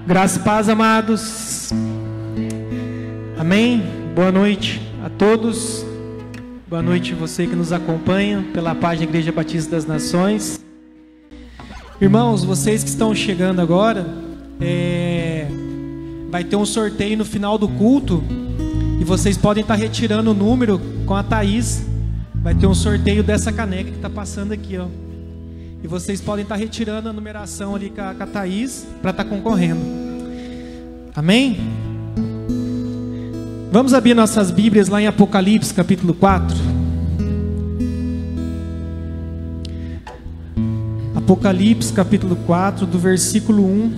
Graça e paz, amados. Amém. Boa noite a todos. Boa noite você que nos acompanha pela página Igreja Batista das Nações. Irmãos, vocês que estão chegando agora, vai ter um sorteio no final do culto e vocês podem estar retirando o número com a Thaís. Vai ter um sorteio dessa caneca que está passando aqui, ó. E vocês podem estar retirando a numeração ali com a Thaís para estar concorrendo. Amém? Vamos abrir nossas Bíblias lá em Apocalipse capítulo 4. Apocalipse capítulo 4, do versículo 1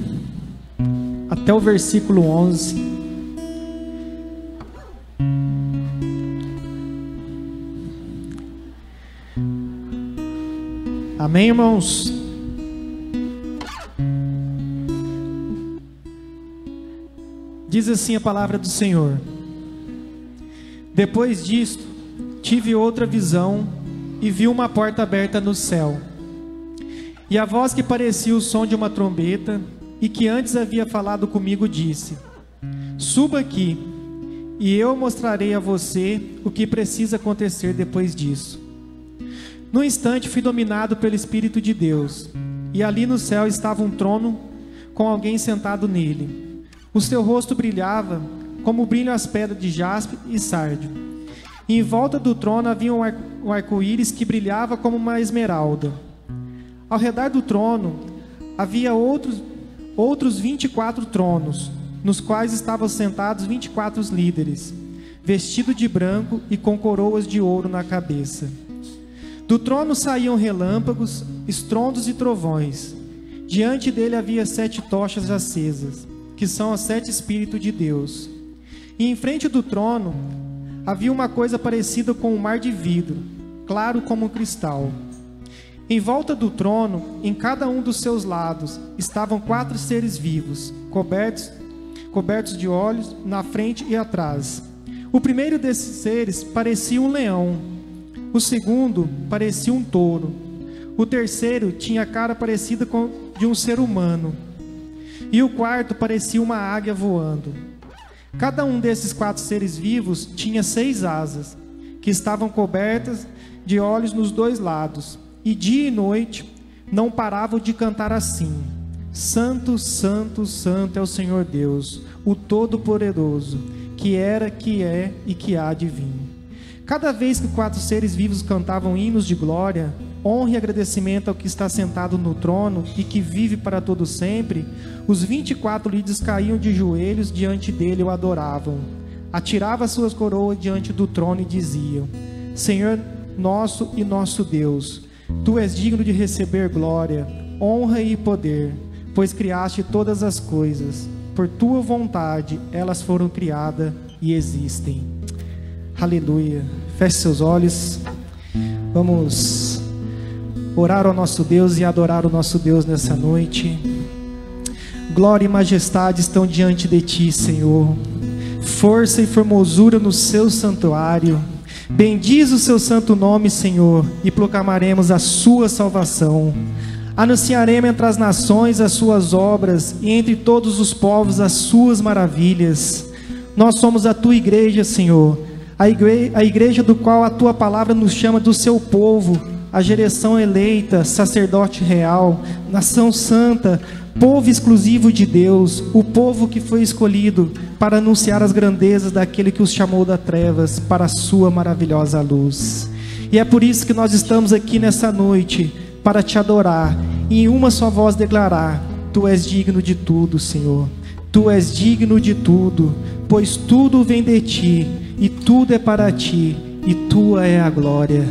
até o versículo 11. Amém, irmãos? Diz assim a palavra do Senhor: Depois disto, tive outra visão e vi uma porta aberta no céu. E a voz que parecia o som de uma trombeta, e que antes havia falado comigo, disse: Suba aqui, e eu mostrarei a você o que precisa acontecer depois disso. No instante fui dominado pelo Espírito de Deus, e ali no céu estava um trono com alguém sentado nele. O seu rosto brilhava como brilham as pedras de jaspe e sárdio. E em volta do trono havia um arco-íris que brilhava como uma esmeralda. Ao redor do trono havia outros 24 tronos, nos quais estavam sentados 24 líderes, vestidos de branco e com coroas de ouro na cabeça. Do trono saíam relâmpagos, estrondos e trovões. Diante dele havia 7 tochas acesas, que são os 7 Espíritos de Deus. E em frente do trono havia uma coisa parecida com um mar de vidro, claro como um cristal. Em volta do trono, em cada um dos seus lados, estavam 4 seres vivos, cobertos de olhos na frente e atrás. O primeiro desses seres parecia um leão. O segundo parecia um touro. O terceiro tinha a cara parecida com de um ser humano. E o quarto parecia uma águia voando. Cada um desses 4 seres vivos tinha 6 asas, que estavam cobertas de olhos nos 2 lados. E dia e noite não paravam de cantar assim: Santo, Santo, Santo é o Senhor Deus, o Todo-Poderoso, que era, que é e que há de vir. Cada vez que 4 seres vivos cantavam hinos de glória, honra e agradecimento ao que está sentado no trono e que vive para todo sempre, os 24 líderes caíam de joelhos diante dele e o adoravam. Atiravam as suas coroas diante do trono e diziam: Senhor nosso e nosso Deus, Tu és digno de receber glória, honra e poder, pois criaste todas as coisas. Por Tua vontade elas foram criadas e existem. Aleluia. Feche seus olhos. Vamos orar ao nosso Deus e adorar o nosso Deus nessa noite. Glória e majestade estão diante de Ti, Senhor. Força e formosura no Seu santuário. Bendize o Seu santo nome, Senhor, e proclamaremos a Sua salvação. Anunciaremos entre as nações as Suas obras e entre todos os povos as Suas maravilhas. Nós somos a Tua igreja, Senhor, a igreja do qual a Tua palavra nos chama do Seu povo, a geração eleita, sacerdote real, nação santa, povo exclusivo de Deus, o povo que foi escolhido para anunciar as grandezas daquele que os chamou das trevas para a Sua maravilhosa luz. E é por isso que nós estamos aqui nessa noite, para Te adorar e em uma só voz declarar: Tu és digno de tudo, Senhor. Tu és digno de tudo, pois tudo vem de Ti e tudo é para Ti e Tua é a glória.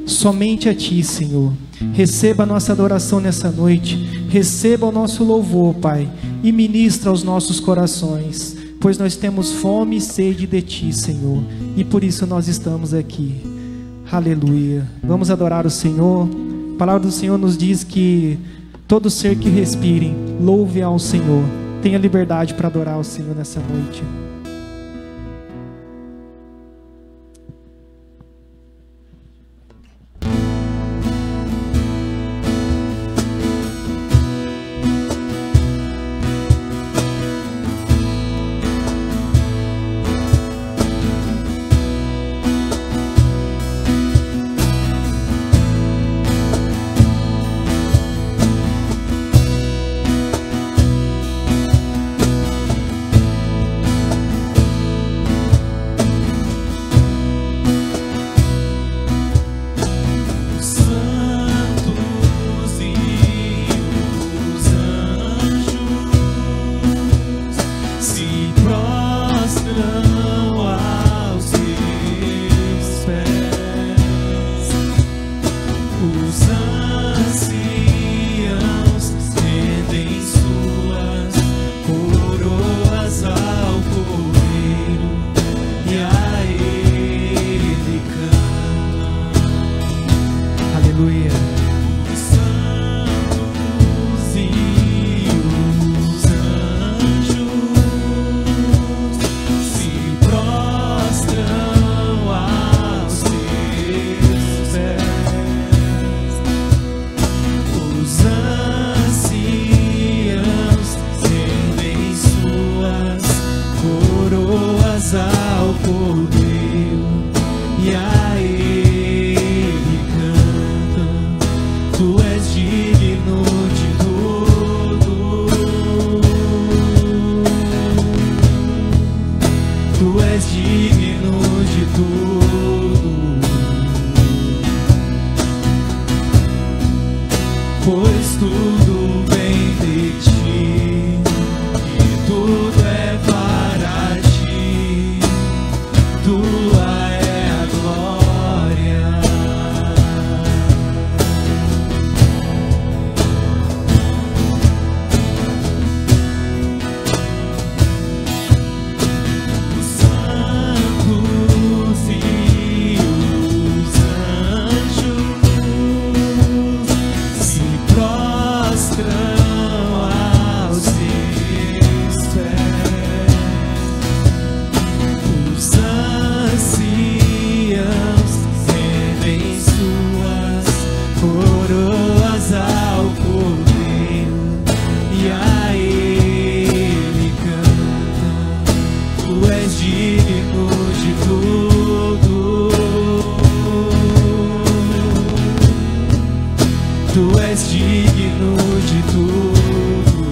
Somente a Ti, Senhor. Receba a nossa adoração nessa noite, receba o nosso louvor, Pai, e ministra aos nossos corações, pois nós temos fome e sede de Ti, Senhor, e por isso nós estamos aqui. Aleluia. Vamos adorar o Senhor. A palavra do Senhor nos diz que todo ser que respire, louve ao Senhor. Tenha liberdade para adorar o Senhor nessa noite. coroas ao Cordeiro, e a Ele cantam. Tu és digno de tudo, Tu és digno de tudo, pois tudo vem de Ti, e tudo é para Ti, Tua é a glória. Os santos e os anjos se prostram aos Teus pés. Os anciãos rendem suas coroas ao Cordeiro, e a Ele cantam. Tu és digno de tudo, Tu és digno de tudo,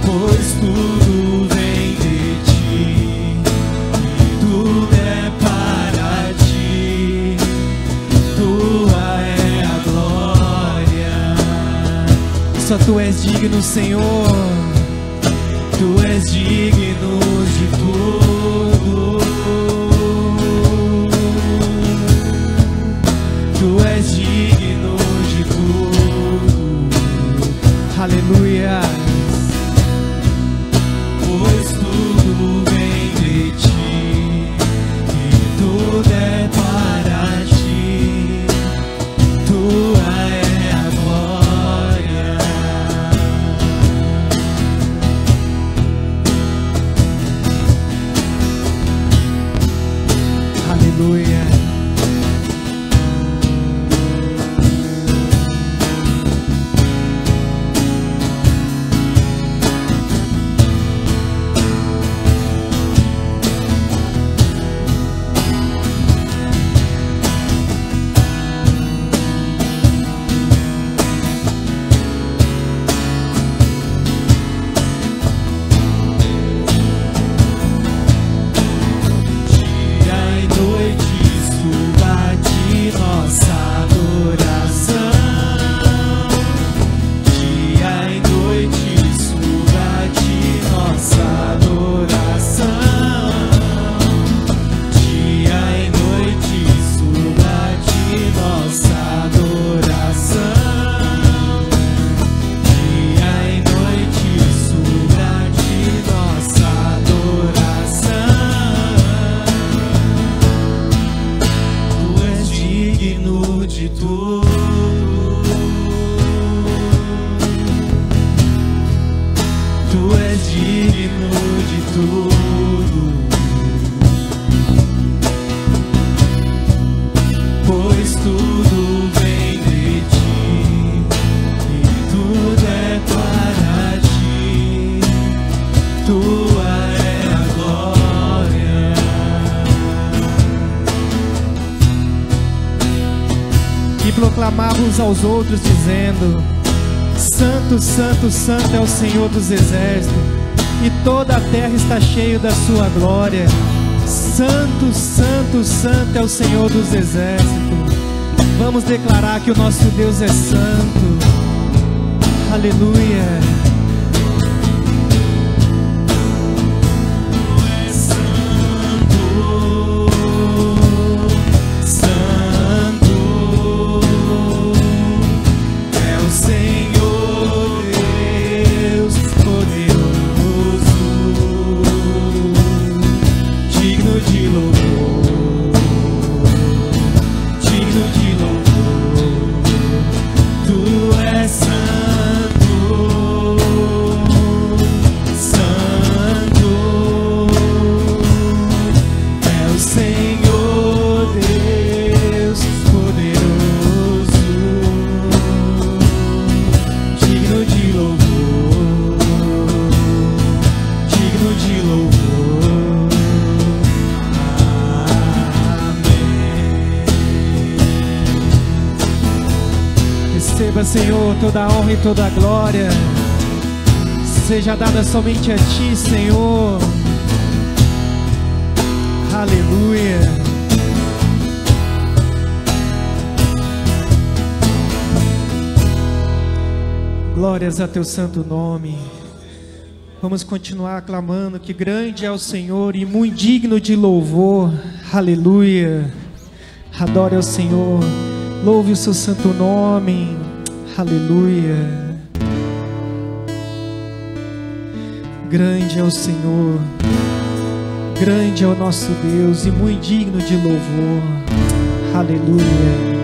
pois tudo vem de Ti, e tudo é para Ti, Tua é a glória. Só Tu és digno, Senhor, Tu és digno de tudo, Tu és digno de tudo. Aleluia. Pois tudo vem de Ti, e tudo é para Ti, Tua é a glória. Aleluia. Dia e noite suba de nossa adoração. Dia e noite suba de nossa adoração. Dia e noite suba de nossa adoração. Dia e noite suba de nossa adoração. Tu és digno de tudo, Tu és digno de tudo, pois tudo vem de Ti, e tudo é para Ti, Tua é a glória. E proclamava uns aos outros, dizendo: Santo, Santo, Santo é o Senhor dos exércitos, e toda a terra está cheia da sua glória. Santo, Santo, Santo é o Senhor dos exércitos. Vamos declarar que o nosso Deus é santo. Aleluia. Tu és santo, Senhor, toda a honra e toda a glória seja dada somente a Ti, Senhor. Aleluia. Glórias a Teu santo nome. Vamos continuar clamando que grande é o Senhor e muito digno de louvor. Aleluia. Adore ao Senhor. Louve o Seu santo nome. Aleluia. Grande é o Senhor. Grande é o nosso Deus e muito digno de louvor. Aleluia.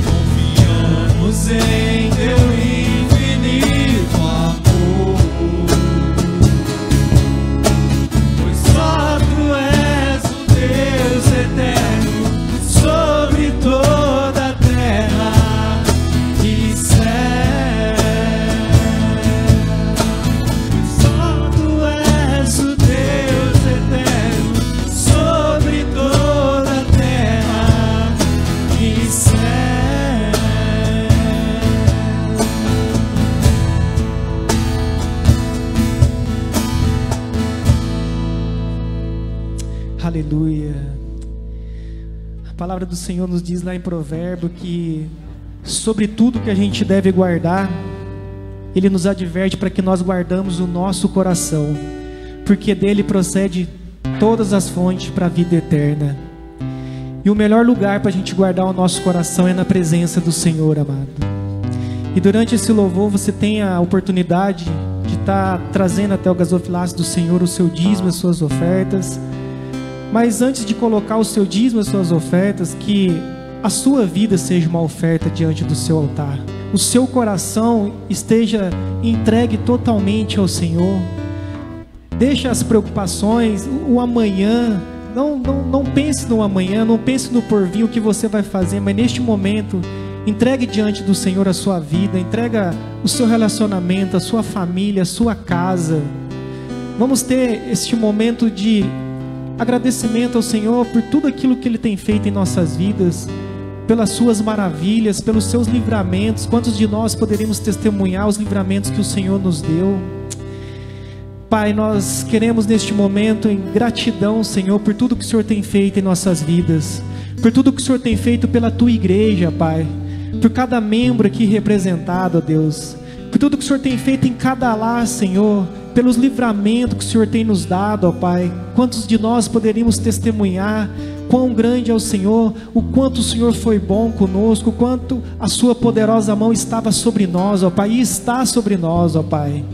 Confiamos em Teu infinito amor. Aleluia. A palavra do Senhor nos diz lá em Provérbio que sobre tudo que a gente deve guardar, Ele nos adverte para que nós guardamos o nosso coração, porque dele procede todas as fontes para a vida eterna. E o melhor lugar para a gente guardar o nosso coração é na presença do Senhor, amado. E durante esse louvor você tem a oportunidade de estar trazendo até o gasofilácio do Senhor o seu dízimo, as suas ofertas. Mas antes de colocar o seu dízimo, as suas ofertas, que a sua vida seja uma oferta diante do seu altar. O seu coração esteja entregue totalmente ao Senhor. Deixa as preocupações, o amanhã. Não pense no amanhã, não pense no porvir, o que você vai fazer, mas neste momento, entregue diante do Senhor a sua vida, entrega o seu relacionamento, a sua família, a sua casa. Vamos ter este momento de agradecimento ao Senhor por tudo aquilo que Ele tem feito em nossas vidas, pelas suas maravilhas, pelos seus livramentos. Quantos de nós poderíamos testemunhar os livramentos que o Senhor nos deu? Pai, nós queremos neste momento em gratidão, Senhor, por tudo que o Senhor tem feito em nossas vidas, por tudo que o Senhor tem feito pela Tua igreja, Pai, por cada membro aqui representado, ó Deus, por tudo que o Senhor tem feito em cada lar, Senhor, pelos livramentos que o Senhor tem nos dado, ó Pai. Quantos de nós poderíamos testemunhar quão grande é o Senhor, o quanto o Senhor foi bom conosco, o quanto a Sua poderosa mão estava sobre nós, ó Pai, e está sobre nós, ó Pai.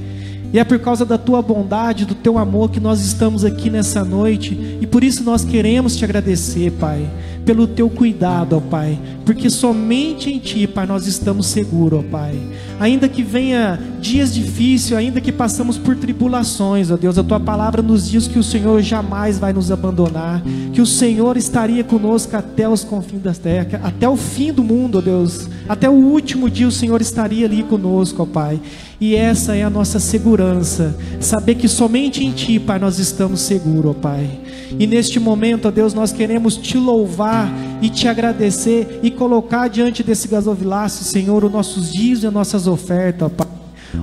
E é por causa da Tua bondade, do Teu amor que nós estamos aqui nessa noite. E por isso nós queremos Te agradecer, Pai, pelo Teu cuidado, ó Pai. Porque somente em Ti, Pai, nós estamos seguros, ó Pai. Ainda que venha dias difíceis, ainda que passamos por tribulações, ó Deus, a Tua palavra nos diz que o Senhor jamais vai nos abandonar, que o Senhor estaria conosco até os confins da terra, até o fim do mundo, ó Deus. Até o último dia o Senhor estaria ali conosco, ó Pai. E essa é a nossa segurança, saber que somente em Ti, Pai, nós estamos seguros, ó Pai. E neste momento, ó Deus, nós queremos Te louvar e Te agradecer e colocar diante desse gasofilácio, Senhor, os nossos dízimos e as nossas ofertas, ó Pai.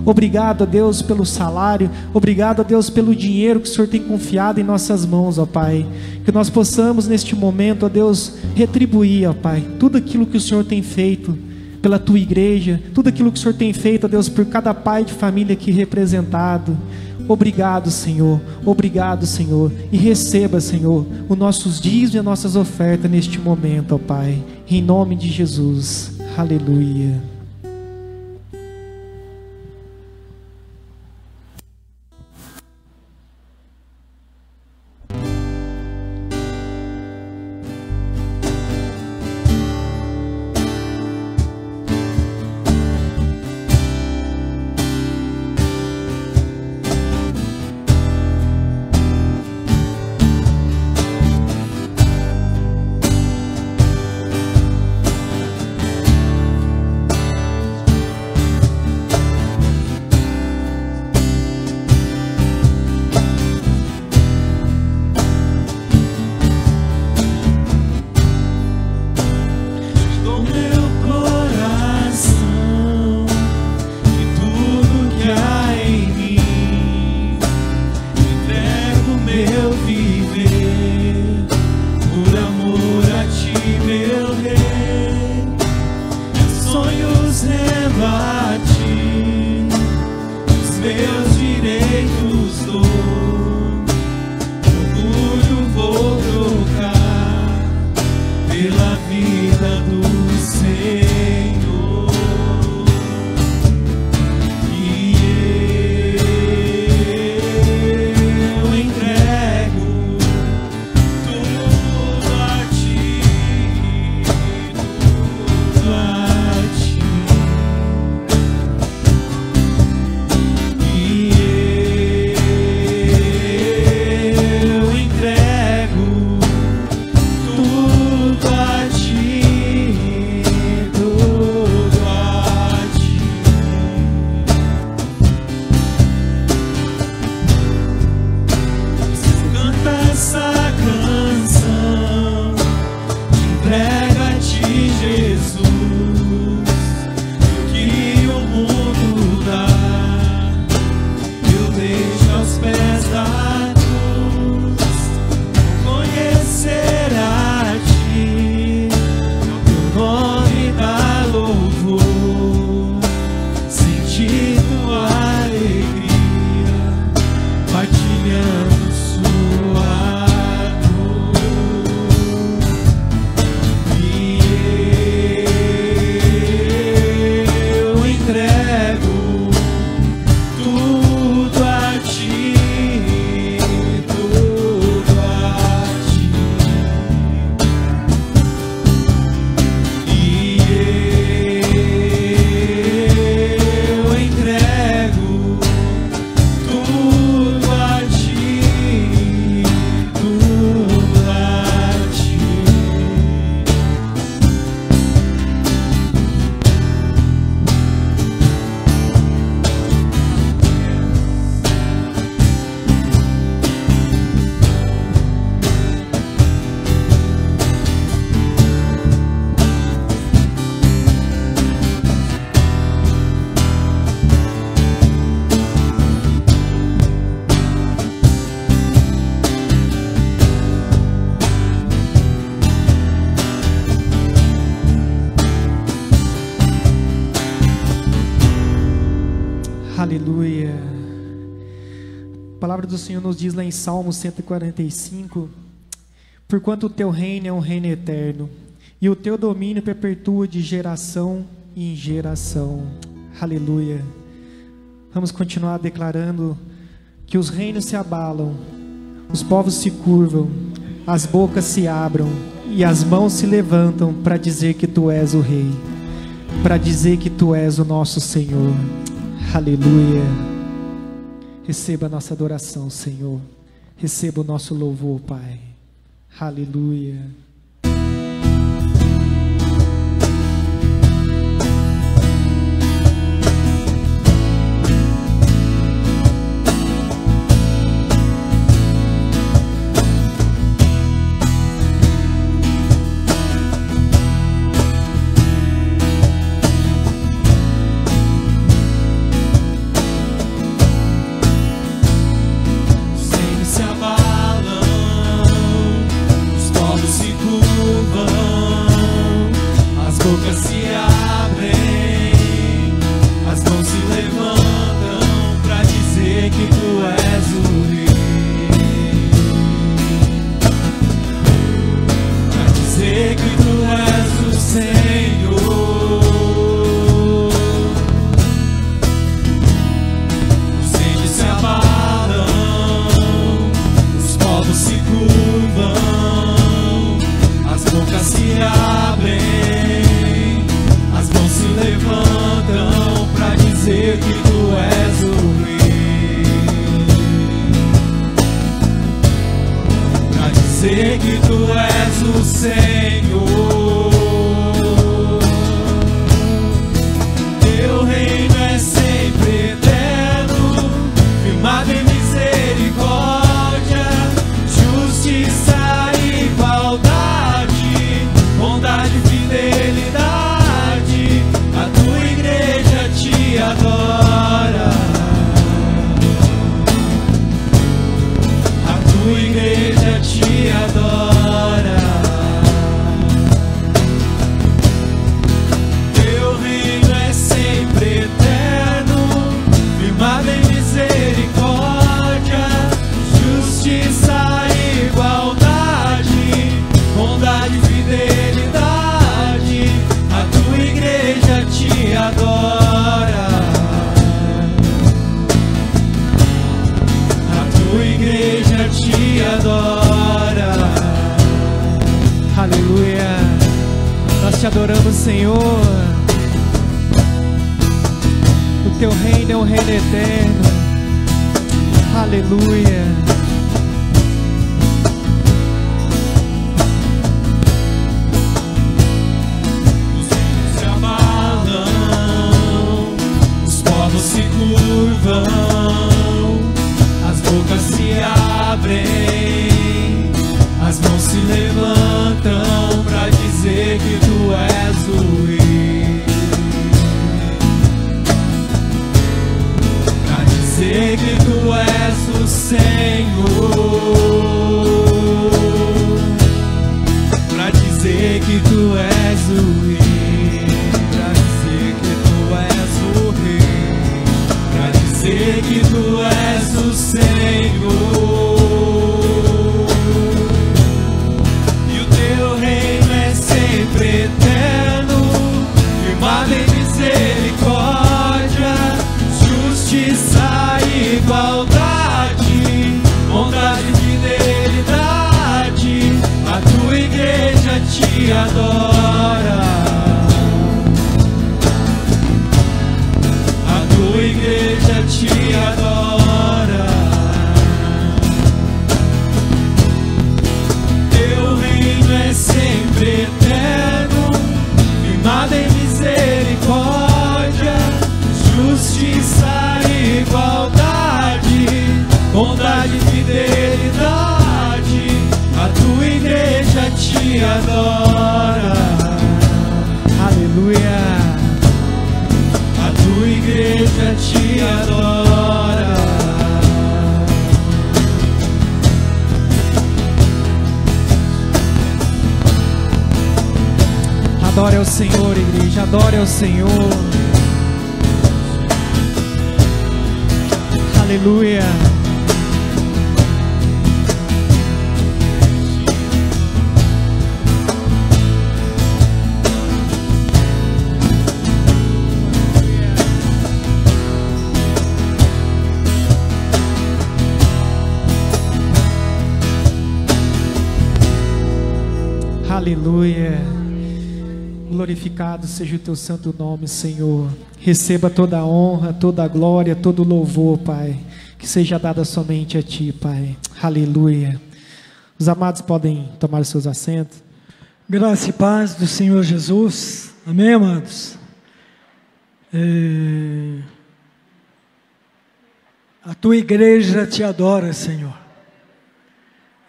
Obrigado, ó Deus, pelo salário, obrigado, ó Deus, pelo dinheiro que o Senhor tem confiado em nossas mãos, ó Pai. Que nós possamos neste momento, ó Deus, retribuir, ó Pai, tudo aquilo que o Senhor tem feito pela Tua igreja, tudo aquilo que o Senhor tem feito, ó Deus, por cada pai de família aqui representado. Obrigado, Senhor, e receba, Senhor, os nossos dízimos e as nossas ofertas neste momento, ó Pai, em nome de Jesus, aleluia. palavra do Senhor nos diz lá em Salmo 145: porquanto o teu reino é um reino eterno, e o teu domínio perpetua de geração em geração. Aleluia. Vamos continuar declarando que os reinos se abalam, os povos se curvam, as bocas se abram e as mãos se levantam para dizer que tu és o Rei, para dizer que tu és o nosso Senhor. Aleluia. Receba a nossa adoração, Senhor. Receba o nosso louvor, Pai. Aleluia. Adore ao Senhor, igreja, adore ao Senhor. Aleluia. Aleluia. Glorificado seja o teu santo nome, Senhor. Receba toda a honra, toda a glória, todo o louvor, Pai, que seja dada somente a Ti, Pai. Aleluia. Os amados podem tomar os seus assentos. Graça e paz do Senhor Jesus. Amém, amados? A tua igreja te adora, Senhor.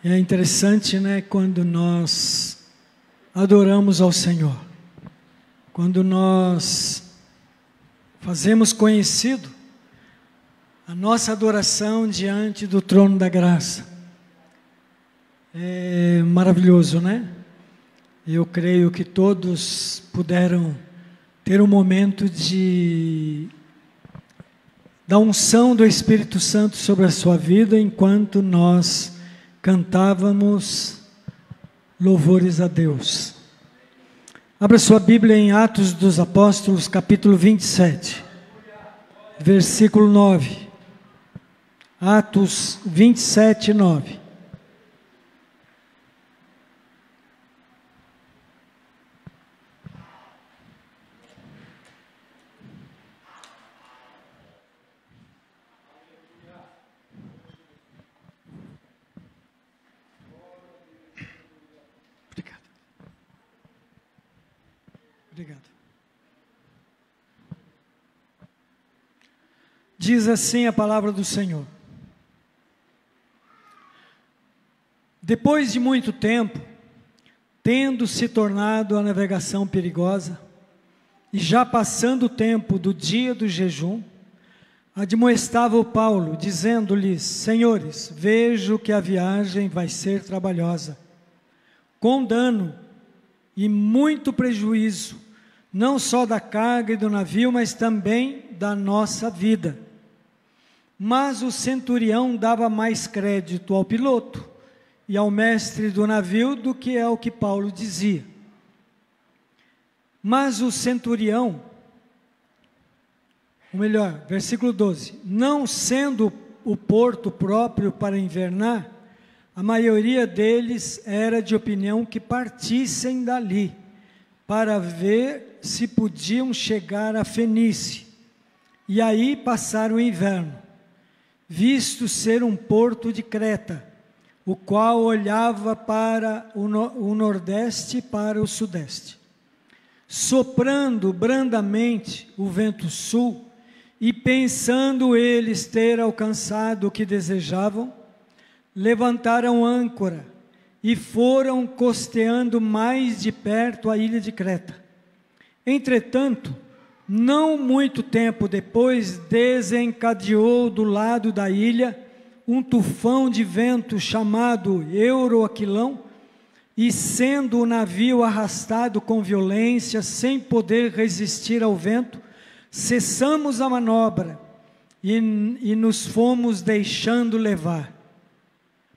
É interessante, né, quando nós adoramos ao Senhor. Quando nós fazemos conhecido a nossa adoração diante do trono da graça. É maravilhoso, né? Eu creio que todos puderam ter um momento da unção do Espírito Santo sobre a sua vida enquanto nós cantávamos louvores a Deus. Abra sua Bíblia em Atos dos Apóstolos, capítulo 27, versículo 9. Atos 27, 9. Obrigado. Diz assim a palavra do Senhor. Depois de muito tempo, tendo se tornado a navegação perigosa, e já passando o tempo do dia do jejum, admoestava o Paulo, dizendo-lhes: Senhores, vejo que a viagem vai ser trabalhosa, com dano e muito prejuízo, não só da carga e do navio, mas também da nossa vida. Mas o centurião dava mais crédito ao piloto e ao mestre do navio do que é o que Paulo dizia. Mas o centurião, ou melhor, versículo 12, não sendo o porto próprio para invernar, a maioria deles era de opinião que partissem dali, para ver se podiam chegar a Fenícia, e aí passar o inverno, visto ser um porto de Creta, o qual olhava para o nordeste e para o sudeste. Soprando brandamente o vento sul, e pensando eles ter alcançado o que desejavam, levantaram âncora, e foram costeando mais de perto a ilha de Creta. Entretanto, não muito tempo depois, desencadeou do lado da ilha um tufão de vento chamado Euroaquilão, e sendo o navio arrastado com violência, sem poder resistir ao vento, cessamos a manobra e nos fomos deixando levar.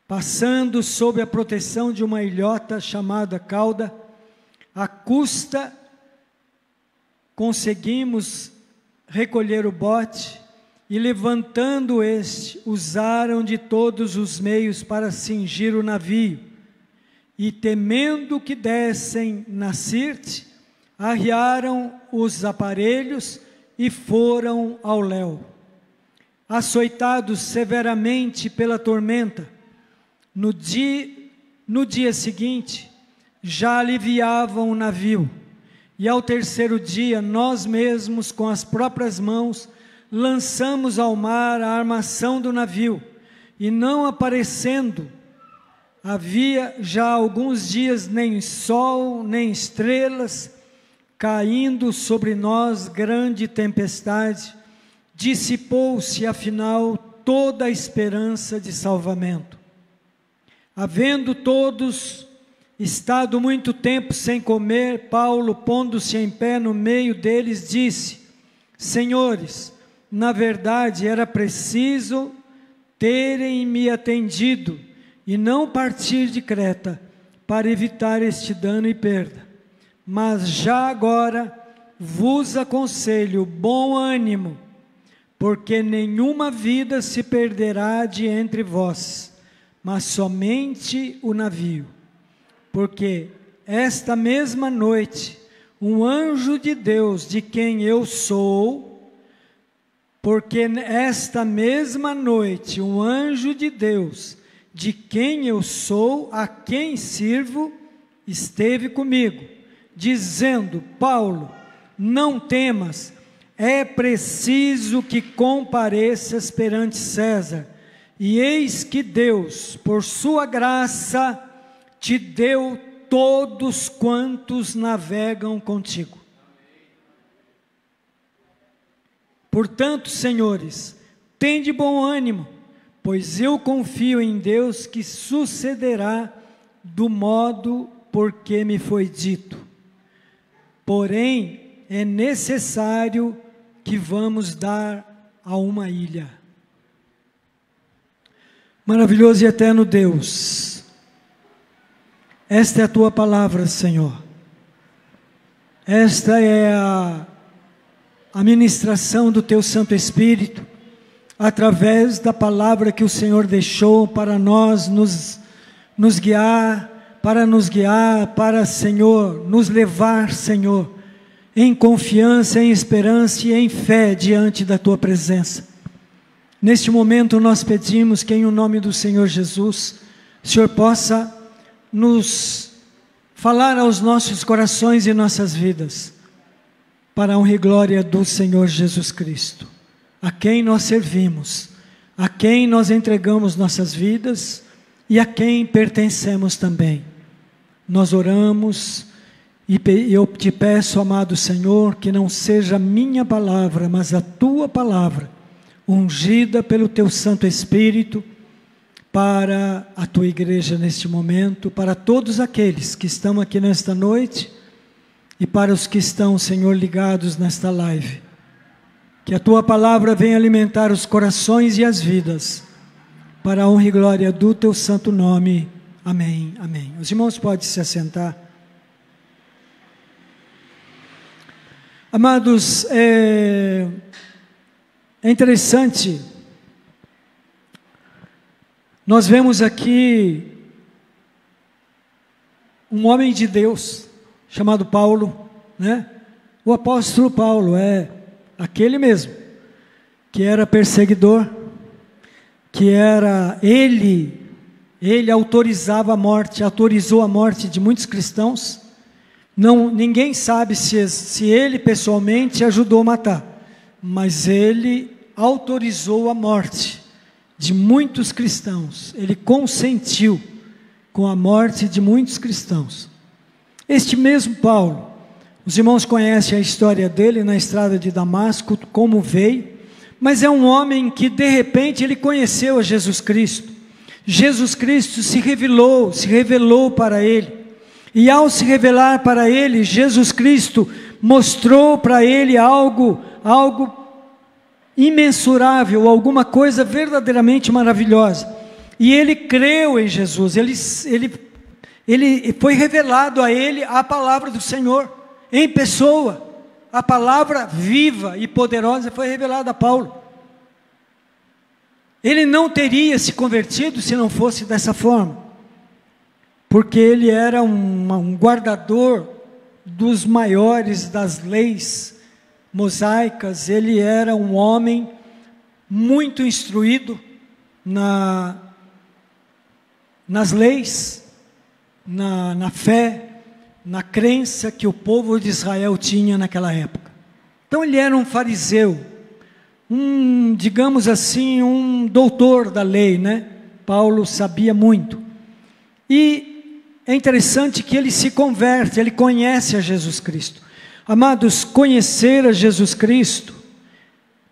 Passando sob a proteção de uma ilhota chamada Cauda, à custa conseguimos recolher o bote, e levantando este, usaram de todos os meios para cingir o navio, e temendo que dessem na Sirte, arriaram os aparelhos e foram ao léu. Açoitados severamente pela tormenta, no dia seguinte, já aliviavam o navio, e ao terceiro dia, nós mesmos, com as próprias mãos, lançamos ao mar a armação do navio, e não aparecendo, havia já alguns dias nem sol, nem estrelas, caindo sobre nós grande tempestade, dissipou-se afinal toda a esperança de salvamento. Havendo todos estado muito tempo sem comer, Paulo, pondo-se em pé no meio deles, disse: Senhores, na verdade era preciso terem me atendido e não partir de Creta, para evitar este dano e perda. Mas já agora vos aconselho bom ânimo, porque nenhuma vida se perderá de entre vós, mas somente o navio. Porque esta mesma noite, um anjo de Deus, de quem eu sou, porque esta mesma noite, um anjo de Deus, de quem eu sou, a quem sirvo, esteve comigo, dizendo: Paulo, não temas, é preciso que compareças perante César, e eis que Deus, por sua graça, te deu todos quantos navegam contigo. Portanto, senhores, tende bom ânimo, pois eu confio em Deus que sucederá do modo por que me foi dito. Porém, é necessário que vamos dar a uma ilha. Maravilhoso e eterno Deus, esta é a tua palavra, Senhor. Esta é a ministração do teu Santo Espírito, através da palavra que o Senhor deixou para nós nos guiar, para, Senhor, nos levar, Senhor, em confiança, em esperança e em fé diante da tua presença. Neste momento nós pedimos que, em o nome do Senhor Jesus, o Senhor possa nos falar aos nossos corações e nossas vidas, para a honra e glória do Senhor Jesus Cristo, a quem nós servimos, a quem nós entregamos nossas vidas e a quem pertencemos também. Nós oramos e eu te peço, amado Senhor, que não seja a minha palavra, mas a tua palavra, ungida pelo teu Santo Espírito, para a tua igreja neste momento, para todos aqueles que estão aqui nesta noite e para os que estão, Senhor, ligados nesta live. Que a tua palavra venha alimentar os corações e as vidas, para a honra e glória do teu santo nome. Amém, amém. Os irmãos podem se assentar. Amados, é interessante, nós vemos aqui um homem de Deus, chamado Paulo, né? O apóstolo Paulo é aquele mesmo, que era perseguidor, que era, ele autorizava a morte, autorizou a morte de muitos cristãos. Não, ninguém sabe se ele pessoalmente ajudou a matar, mas ele autorizou a morte de muitos cristãos, ele consentiu com a morte de muitos cristãos. Este mesmo Paulo, os irmãos conhecem a história dele na estrada de Damasco, como veio, mas é um homem que de repente ele conheceu a Jesus Cristo. Jesus Cristo se revelou para ele, e ao se revelar para ele, Jesus Cristo mostrou para ele algo imensurável, alguma coisa verdadeiramente maravilhosa, e ele creu em Jesus, ele foi revelado a ele a palavra do Senhor, em pessoa, a palavra viva e poderosa foi revelada a Paulo. Ele não teria se convertido se não fosse dessa forma, porque ele era um guardador dos maiores das leis mosaicas, ele era um homem muito instruído nas leis, na fé, na crença que o povo de Israel tinha naquela época. Então ele era um fariseu, digamos assim, um doutor da lei, né? Paulo sabia muito. E é interessante que ele se converte, ele conhece a Jesus Cristo. Amados, conhecer a Jesus Cristo,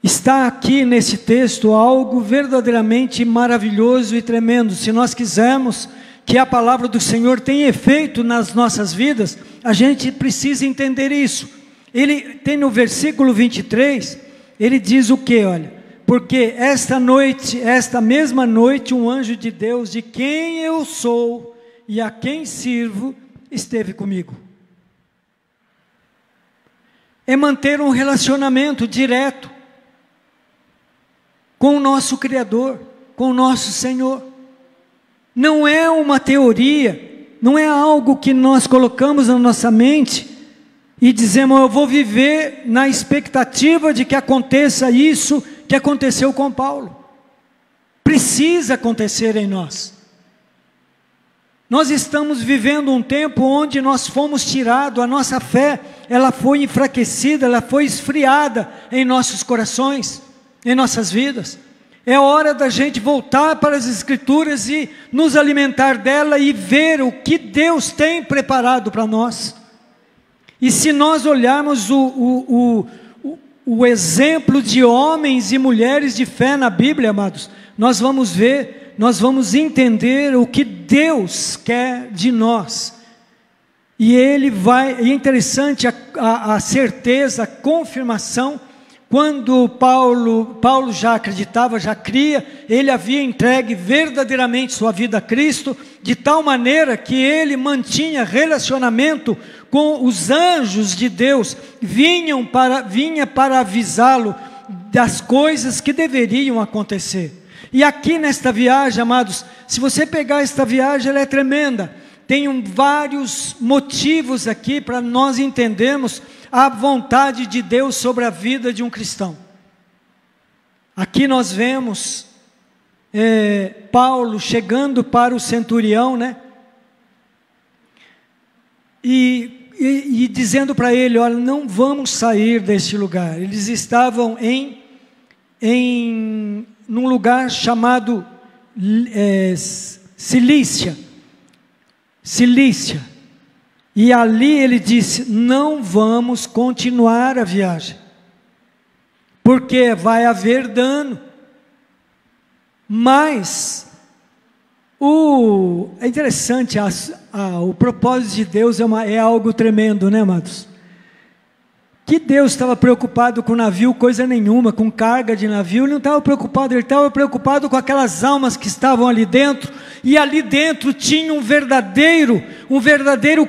está aqui nesse texto algo verdadeiramente maravilhoso e tremendo. Se nós quisermos que a palavra do Senhor tenha efeito nas nossas vidas, a gente precisa entender isso. Ele tem no versículo 23, ele diz o que? Olha, porque esta mesma noite, um anjo de Deus, de quem eu sou e a quem sirvo, esteve comigo. É manter um relacionamento direto com o nosso Criador, com o nosso Senhor. Não é uma teoria, não é algo que nós colocamos na nossa mente e dizemos, eu vou viver na expectativa de que aconteça isso que aconteceu com Paulo. Precisa acontecer em nós. Nós estamos vivendo um tempo onde nós fomos tirados, a nossa fé, ela foi enfraquecida, ela foi esfriada em nossos corações, em nossas vidas. É hora da gente voltar para as Escrituras e nos alimentar dela e ver o que Deus tem preparado para nós. E se nós olharmos o exemplo de homens e mulheres de fé na Bíblia, amados, nós vamos ver, nós vamos entender o que Deus quer de nós. E Ele vai, é interessante a certeza, a confirmação. Quando Paulo já acreditava, já cria, ele havia entregue verdadeiramente sua vida a Cristo, de tal maneira que ele mantinha relacionamento com os anjos de Deus, vinha para avisá-lo das coisas que deveriam acontecer. E aqui nesta viagem, amados, se você pegar esta viagem, ela é tremenda. Tem vários motivos aqui para nós entendermos a vontade de Deus sobre a vida de um cristão. Aqui nós vemos Paulo chegando para o centurião, né? E dizendo para ele, olha, não vamos sair deste lugar. Eles estavam num lugar chamado Cilícia. E ali ele disse, não vamos continuar a viagem, porque vai haver dano. Mas é interessante, o propósito de Deus é algo tremendo, né, amados? Que Deus estava preocupado com navio, coisa nenhuma, com carga de navio, ele não estava preocupado, ele estava preocupado com aquelas almas que estavam ali dentro, e ali dentro tinha um verdadeiro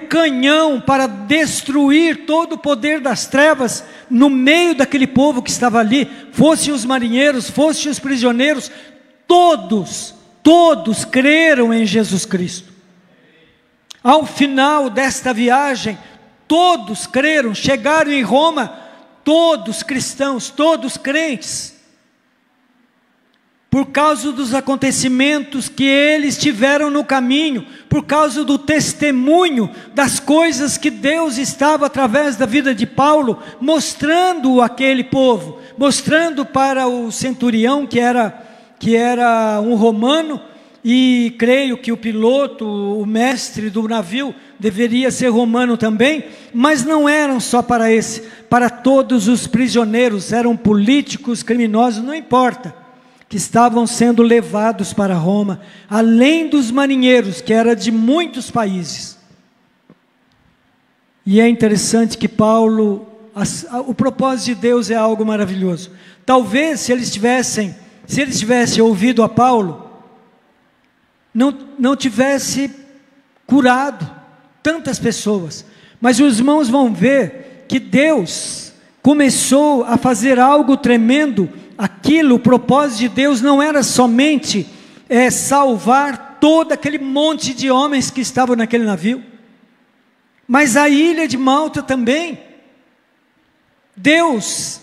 canhão para destruir todo o poder das trevas, no meio daquele povo que estava ali, fossem os marinheiros, fossem os prisioneiros, todos creram em Jesus Cristo. Ao final desta viagem, todos creram, chegaram em Roma, todos cristãos, todos crentes, por causa dos acontecimentos que eles tiveram no caminho, por causa do testemunho das coisas que Deus estava, através da vida de Paulo, mostrando àquele povo, mostrando para o centurião, que era um romano, e creio que o piloto, o mestre do navio, deveria ser romano também, mas não eram só para todos os prisioneiros, eram políticos, criminosos, não importa, que estavam sendo levados para Roma, além dos marinheiros, que era de muitos países. E é interessante que Paulo, o propósito de Deus é algo maravilhoso. Talvez se eles tivessem ouvido a Paulo, não tivesse curado tantas pessoas, mas os irmãos vão ver que Deus começou a fazer algo tremendo. O propósito de Deus não era somente salvar todo aquele monte de homens que estavam naquele navio, mas a ilha de Malta também. Deus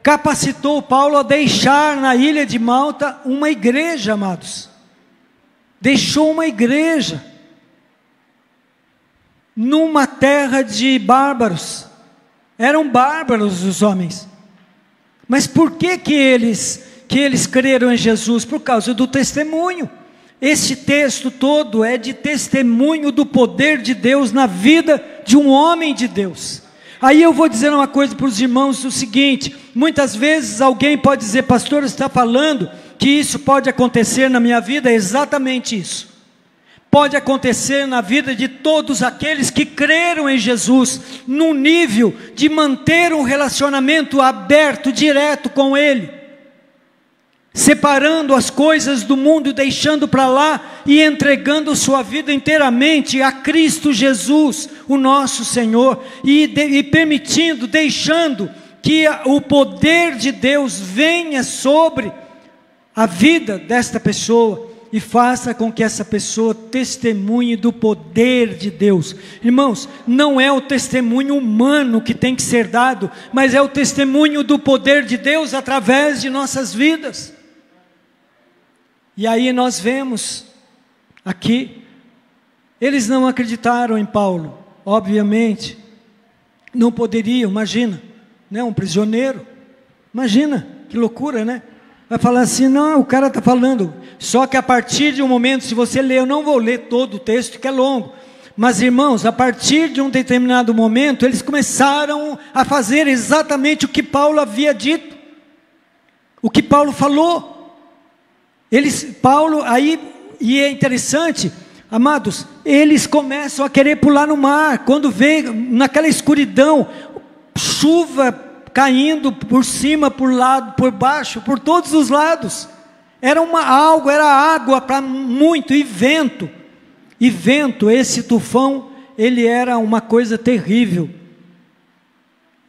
capacitou Paulo a deixar na ilha de Malta uma igreja, amados. Deixou uma igreja numa terra de bárbaros. Eram bárbaros os homens. Mas por que eles creram em Jesus? Por causa do testemunho. Este texto todo é de testemunho do poder de Deus na vida de um homem de Deus. Aí eu vou dizer uma coisa para os irmãos, o seguinte: muitas vezes alguém pode dizer, pastor, está falando que isso pode acontecer na minha vida? É exatamente isso. Pode acontecer na vida de todos aqueles que creram em Jesus, num nível de manter um relacionamento aberto, direto com Ele, separando as coisas do mundo, deixando para lá e entregando sua vida inteiramente a Cristo Jesus, o nosso Senhor, e permitindo, deixando que o poder de Deus venha sobre a vida desta pessoa. e faça com que essa pessoa testemunhe do poder de Deus. Irmãos, não é o testemunho humano que tem que ser dado, mas é o testemunho do poder de Deus através de nossas vidas. E aí nós vemos aqui, eles não acreditaram em Paulo, obviamente, não poderiam, imagina, né, um prisioneiro, imagina, que loucura, né? Vai falar assim, não, o cara está falando. Só que a partir de um momento, se você ler, eu não vou ler todo o texto, que é longo. Mas irmãos, a partir de um determinado momento, eles começaram a fazer exatamente o que Paulo havia dito. O que Paulo falou. Paulo, aí, e é interessante, amados, eles começam a querer pular no mar. Quando vê naquela escuridão, chuva caindo por cima, por lado, por baixo, por todos os lados, era água para muito, e vento, esse tufão, ele era uma coisa terrível,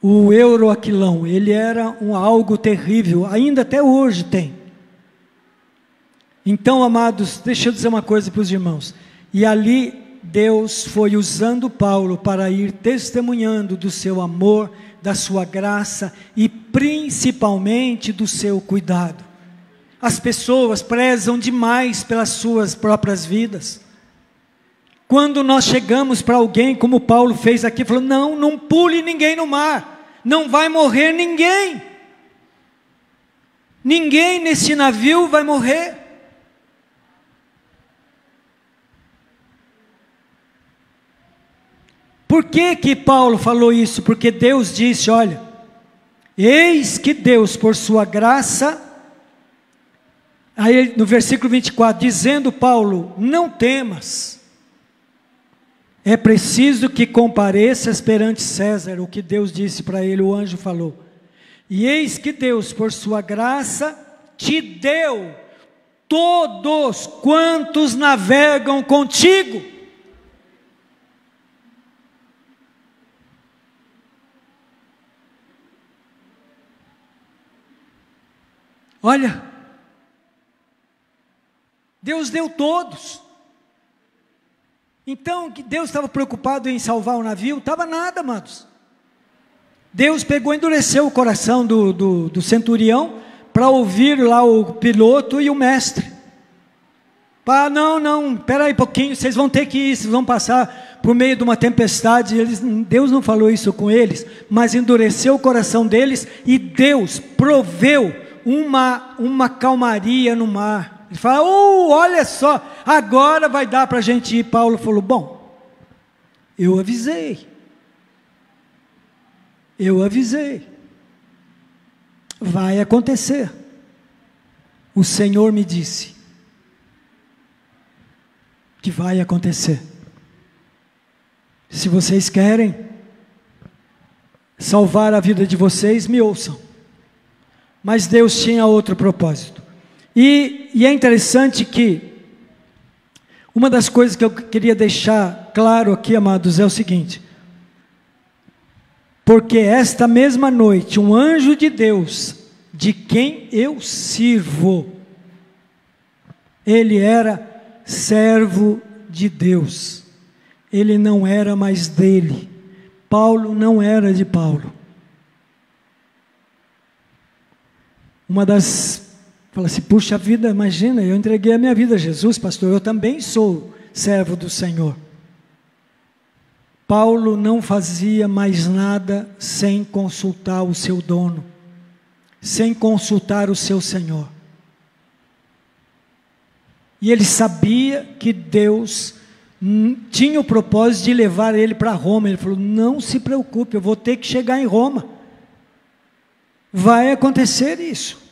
o Euroaquilão, ele era algo terrível, ainda até hoje tem. Então, amados, deixa eu dizer uma coisa para os irmãos, e ali Deus foi usando Paulo para ir testemunhando do seu amor, da sua graça e principalmente do seu cuidado. As pessoas prezam demais pelas suas próprias vidas. Quando nós chegamos para alguém, como Paulo fez aqui, falou, não pule ninguém no mar, não vai morrer ninguém. Ninguém nesse navio vai morrer. Por que Paulo falou isso? Porque Deus disse, olha, eis que Deus por sua graça, aí no versículo 24, dizendo Paulo, não temas, é preciso que compareças perante César, o que Deus disse para ele, o anjo falou, e eis que Deus por sua graça te deu todos quantos navegam contigo. Olha, Deus deu todos. Então, que Deus estava preocupado em salvar o navio? Estava nada, amados. Deus pegou e endureceu o coração do centurião para ouvir lá o piloto e o mestre. Não, espera aí um pouquinho, vocês vão ter que ir, vocês vão passar por meio de uma tempestade. Deus não falou isso com eles, mas endureceu o coração deles e Deus proveu uma calmaria no mar. Ele fala, olha só, agora vai dar para a gente ir. Paulo falou, bom, eu avisei, vai acontecer, o Senhor me disse que vai acontecer. Se vocês querem salvar a vida de vocês, me ouçam. Mas Deus tinha outro propósito. E é interessante que uma das coisas que eu queria deixar claro aqui, amados, é o seguinte: porque esta mesma noite, um anjo de Deus, de quem eu sirvo, ele era servo de Deus, ele não era mais dele, Paulo não era de Paulo. Fala assim, puxa vida, imagina, eu entreguei a minha vida a Jesus, pastor, eu também sou servo do Senhor. Paulo não fazia mais nada sem consultar o seu dono, sem consultar o seu Senhor. E ele sabia que Deus tinha o propósito de levar ele para Roma. Ele falou, não se preocupe, eu vou ter que chegar em Roma. Vai acontecer isso.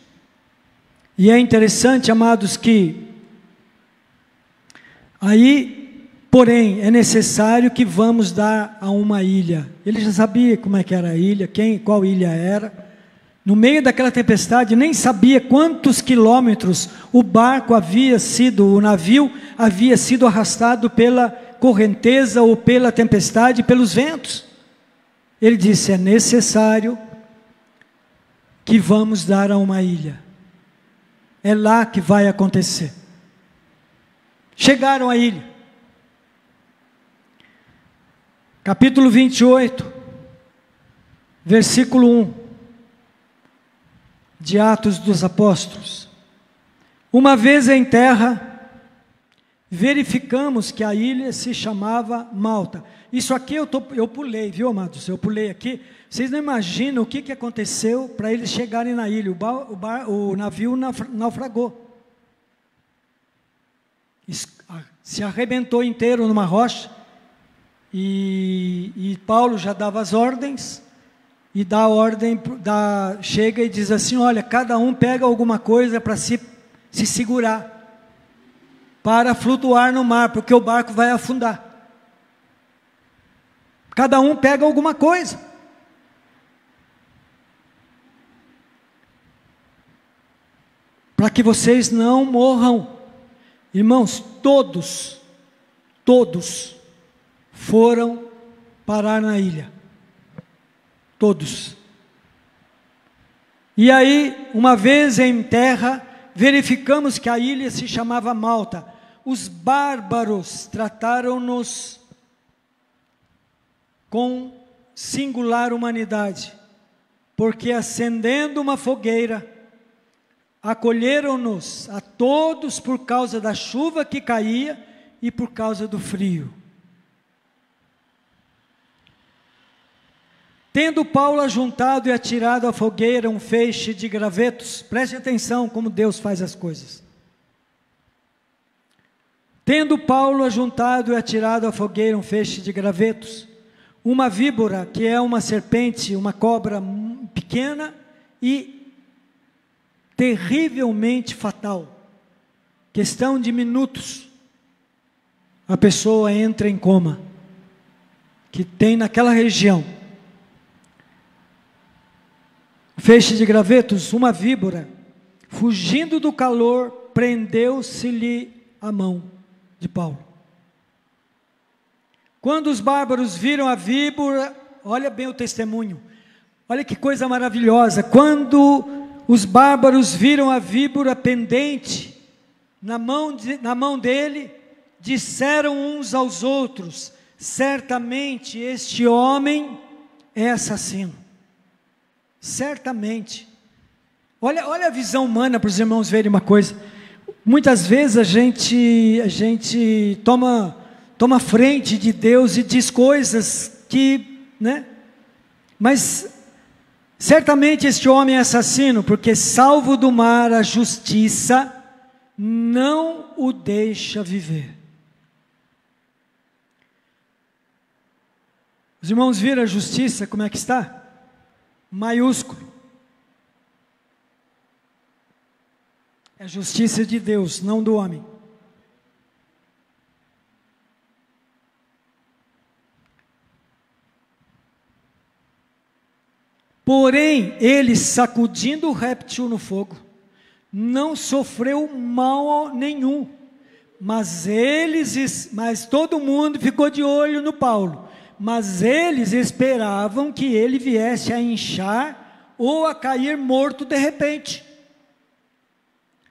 E é interessante, amados, que aí, porém, é necessário que vamos dar a uma ilha. Ele já sabia como é que era a ilha, qual ilha era. No meio daquela tempestade, nem sabia quantos quilômetros o navio havia sido arrastado pela correnteza ou pela tempestade, pelos ventos. Ele disse, é necessário que vamos dar a uma ilha. É lá que vai acontecer. chegaram à ilha. Capítulo 28, versículo 1, de Atos dos Apóstolos. Uma vez em terra, verificamos que a ilha se chamava Malta. Isso aqui eu pulei, viu, amados? Eu pulei aqui. Vocês não imaginam o que aconteceu para eles chegarem na ilha. O navio naufragou. Se arrebentou inteiro numa rocha. E Paulo já dava as ordens. E dá a ordem, chega e diz assim: olha, cada um pega alguma coisa para se segurar, para flutuar no mar, porque o barco vai afundar. Cada um pega alguma coisa. Para que vocês não morram. Irmãos, todos foram parar na ilha. Todos. E aí, uma vez em terra, verificamos que a ilha se chamava Malta. Os bárbaros trataram-nos com singular humanidade, porque acendendo uma fogueira, acolheram-nos a todos por causa da chuva que caía e por causa do frio. Tendo Paulo ajuntado e atirado à fogueira um feixe de gravetos, preste atenção como Deus faz as coisas. Tendo Paulo ajuntado e atirado à fogueira um feixe de gravetos, uma víbora, que é uma serpente, uma cobra pequena e terrivelmente fatal, questão de minutos, a pessoa entra em coma, que tem naquela região. Feixe de gravetos, uma víbora, fugindo do calor, prendeu-se-lhe a mão de Paulo. Quando os bárbaros viram a víbora, olha bem o testemunho, olha que coisa maravilhosa. Quando os bárbaros viram a víbora pendente na mão dele, disseram uns aos outros: certamente este homem é assassino. Certamente. Olha a visão humana, para os irmãos verem uma coisa. Muitas vezes a gente toma frente de Deus e diz coisas que, né? Mas certamente este homem é assassino, porque salvo do mar a justiça não o deixa viver. Os irmãos viram a justiça, como é que está? Maiúsculo. É a justiça de Deus, não do homem. Porém, ele, sacudindo o réptil no fogo, não sofreu mal nenhum, mas todo mundo ficou de olho no Paulo. Mas eles esperavam que ele viesse a inchar ou a cair morto de repente.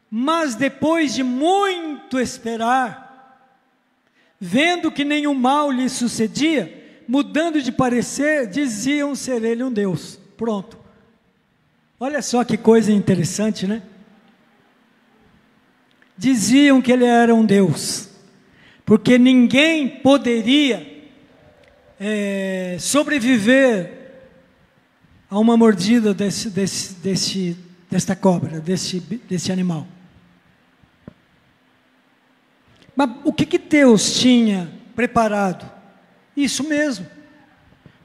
Mas depois de muito esperar, vendo que nenhum mal lhe sucedia, mudando de parecer, diziam ser ele um Deus. Pronto. Olha só que coisa interessante, né? Diziam que ele era um Deus, porque ninguém poderia sobreviver a uma mordida desta cobra, desse animal. Mas o que Deus tinha preparado? Isso mesmo.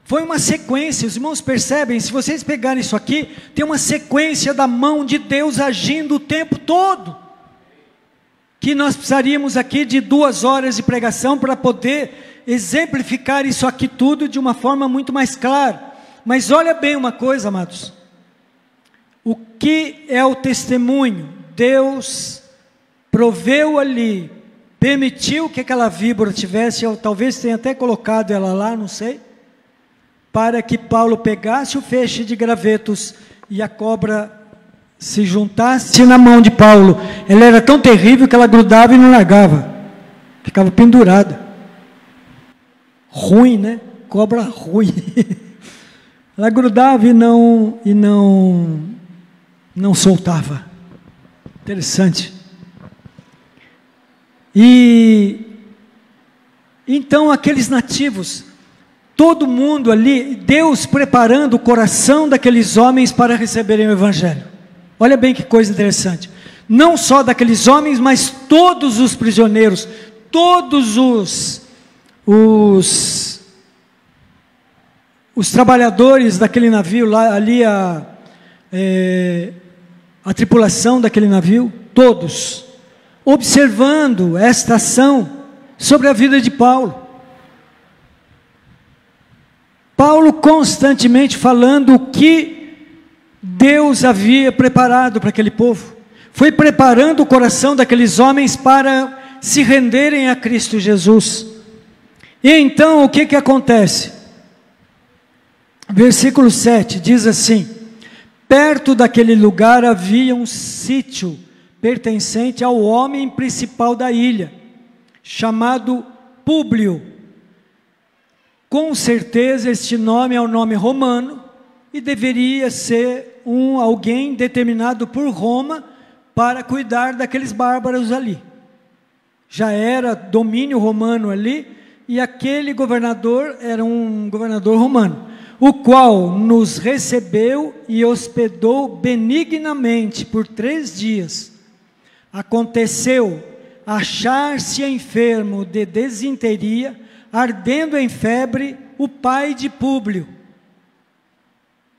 Foi uma sequência, os irmãos percebem, se vocês pegarem isso aqui, tem uma sequência da mão de Deus agindo o tempo todo, que nós precisaríamos aqui de 2 horas de pregação para poder exemplificar isso aqui tudo de uma forma muito mais clara. Mas olha bem uma coisa, amados, o que é o testemunho? Deus proveu ali, permitiu que aquela víbora tivesse, ou talvez tenha até colocado ela lá, não sei, para que Paulo pegasse o feixe de gravetos e a cobra se juntasse na mão de Paulo. Ela era tão terrível que ela grudava e não largava. ficava pendurada. Ruim, né? Cobra ruim. Ela grudava e não soltava. Interessante. E então aqueles nativos, todo mundo ali, Deus preparando o coração daqueles homens para receberem o Evangelho. Olha bem que coisa interessante. Não só daqueles homens, mas todos os prisioneiros, todos os trabalhadores daquele navio, lá, ali a tripulação daquele navio, todos, observando esta ação sobre a vida de Paulo. Paulo constantemente falando o que Deus havia preparado para aquele povo. Foi preparando o coração daqueles homens para se renderem a Cristo Jesus. E então o que acontece? Versículo 7 diz assim: perto daquele lugar havia um sítio pertencente ao homem principal da ilha, chamado Públio. Com certeza este nome é um nome romano e deveria ser alguém determinado por Roma para cuidar daqueles bárbaros ali. Já era domínio romano ali, e aquele governador era um governador romano, o qual nos recebeu e hospedou benignamente por 3 dias. Aconteceu achar-se enfermo de desinteria, ardendo em febre, o pai de Públio.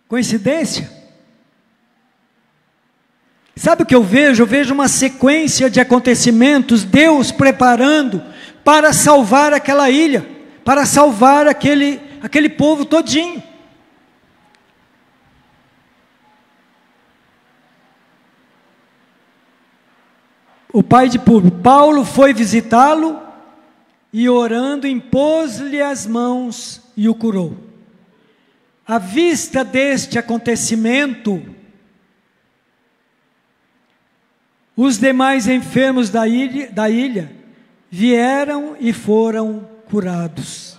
Coincidência? Sabe o que eu vejo? Eu vejo uma sequência de acontecimentos, Deus preparando para salvar aquela ilha, para salvar aquele povo todinho. O pai de Públio, Paulo foi visitá-lo e orando impôs-lhe as mãos e o curou. À vista deste acontecimento, os demais enfermos da ilha vieram e foram curados.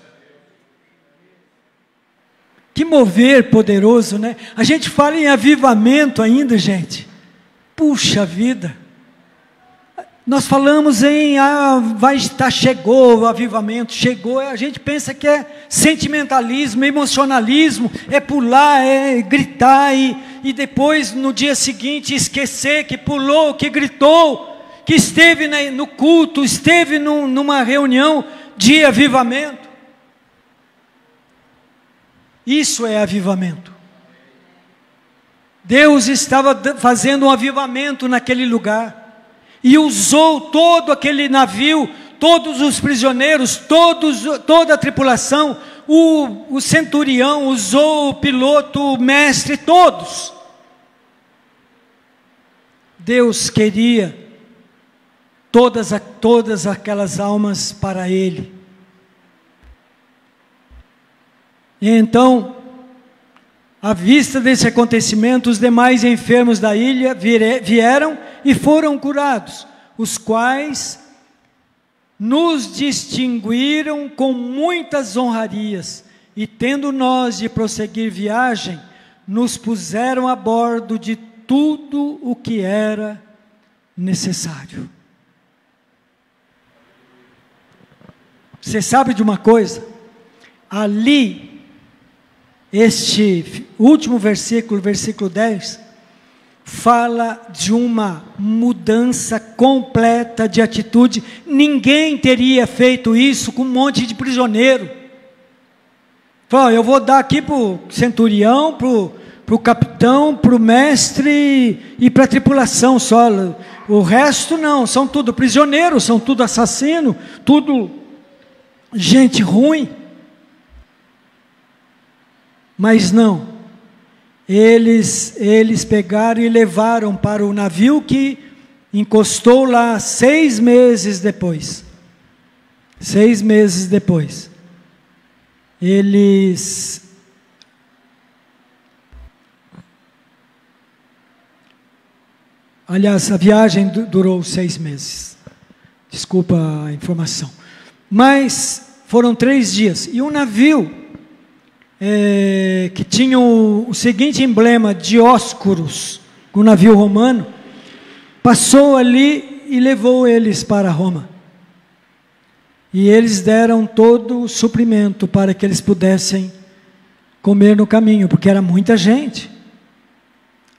Que mover poderoso, né? A gente fala em avivamento ainda, gente. Puxa vida. Nós falamos em, chegou o avivamento, chegou, a gente pensa que é sentimentalismo, emocionalismo, é pular, é gritar e depois no dia seguinte esquecer que pulou, que gritou, que esteve no culto, esteve numa reunião de avivamento. Isso é avivamento. Deus estava fazendo um avivamento naquele lugar. E usou todo aquele navio, todos os prisioneiros, toda a tripulação, o centurião, usou o piloto, o mestre, todos. Deus queria todas aquelas almas para Ele. E então, à vista desse acontecimento, os demais enfermos da ilha vieram e foram curados, os quais nos distinguiram com muitas honrarias, e tendo nós de prosseguir viagem, nos puseram a bordo de tudo o que era necessário. Você sabe de uma coisa? Ali, este último versículo, versículo 10, fala de uma mudança completa de atitude. Ninguém teria feito isso com um monte de prisioneiro. Fala, eu vou dar aqui para o centurião, para o capitão, para o mestre e para a tripulação só. O resto não, são tudo prisioneiros, são tudo assassino, tudo gente ruim. Mas não. Eles pegaram e levaram para o navio que encostou lá 6 meses depois. 6 meses depois. Aliás, a viagem durou 6 meses. Desculpa a informação. Mas foram 3 dias. E um navio que tinha o seguinte emblema, Dióscuros, um navio romano, passou ali e levou eles para Roma. E eles deram todo o suprimento para que eles pudessem comer no caminho, porque era muita gente.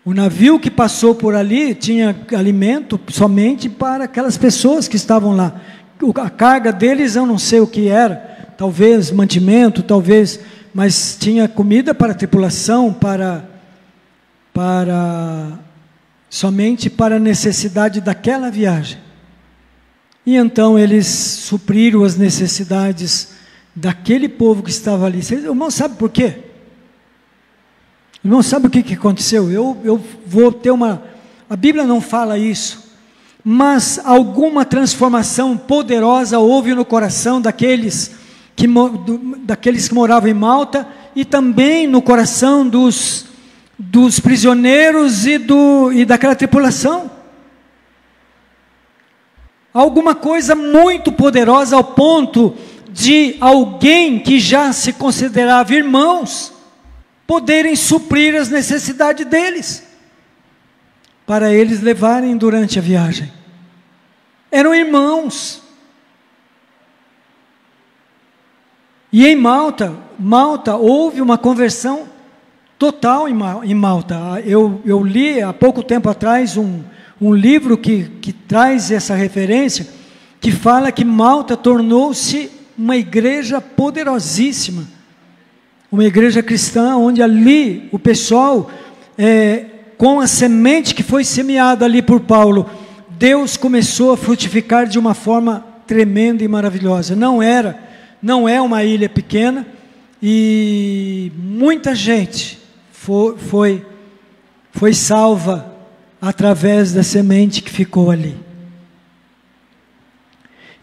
O navio que passou por ali tinha alimento somente para aquelas pessoas que estavam lá. A carga deles eu não sei o que era, talvez mantimento, talvez, mas tinha comida para a tripulação, somente para a necessidade daquela viagem. E então eles supriram as necessidades daquele povo que estava ali. Vocês, irmão, sabe por quê? Irmão, sabe o que aconteceu? Eu vou ter a Bíblia não fala isso, mas alguma transformação poderosa houve no coração daqueles que moravam em Malta, e também no coração dos prisioneiros e daquela tripulação. Alguma coisa muito poderosa ao ponto de alguém que já se considerava irmãos poderem suprir as necessidades deles, para eles levarem durante a viagem. Eram irmãos. E em Malta houve uma conversão total em Malta. Eu li há pouco tempo atrás um livro que traz essa referência, que fala que Malta tornou-se uma igreja poderosíssima, uma igreja cristã, onde ali o pessoal, com a semente que foi semeada ali por Paulo, Deus começou a frutificar de uma forma tremenda e maravilhosa. Não é uma ilha pequena, e muita gente foi salva através da semente que ficou ali.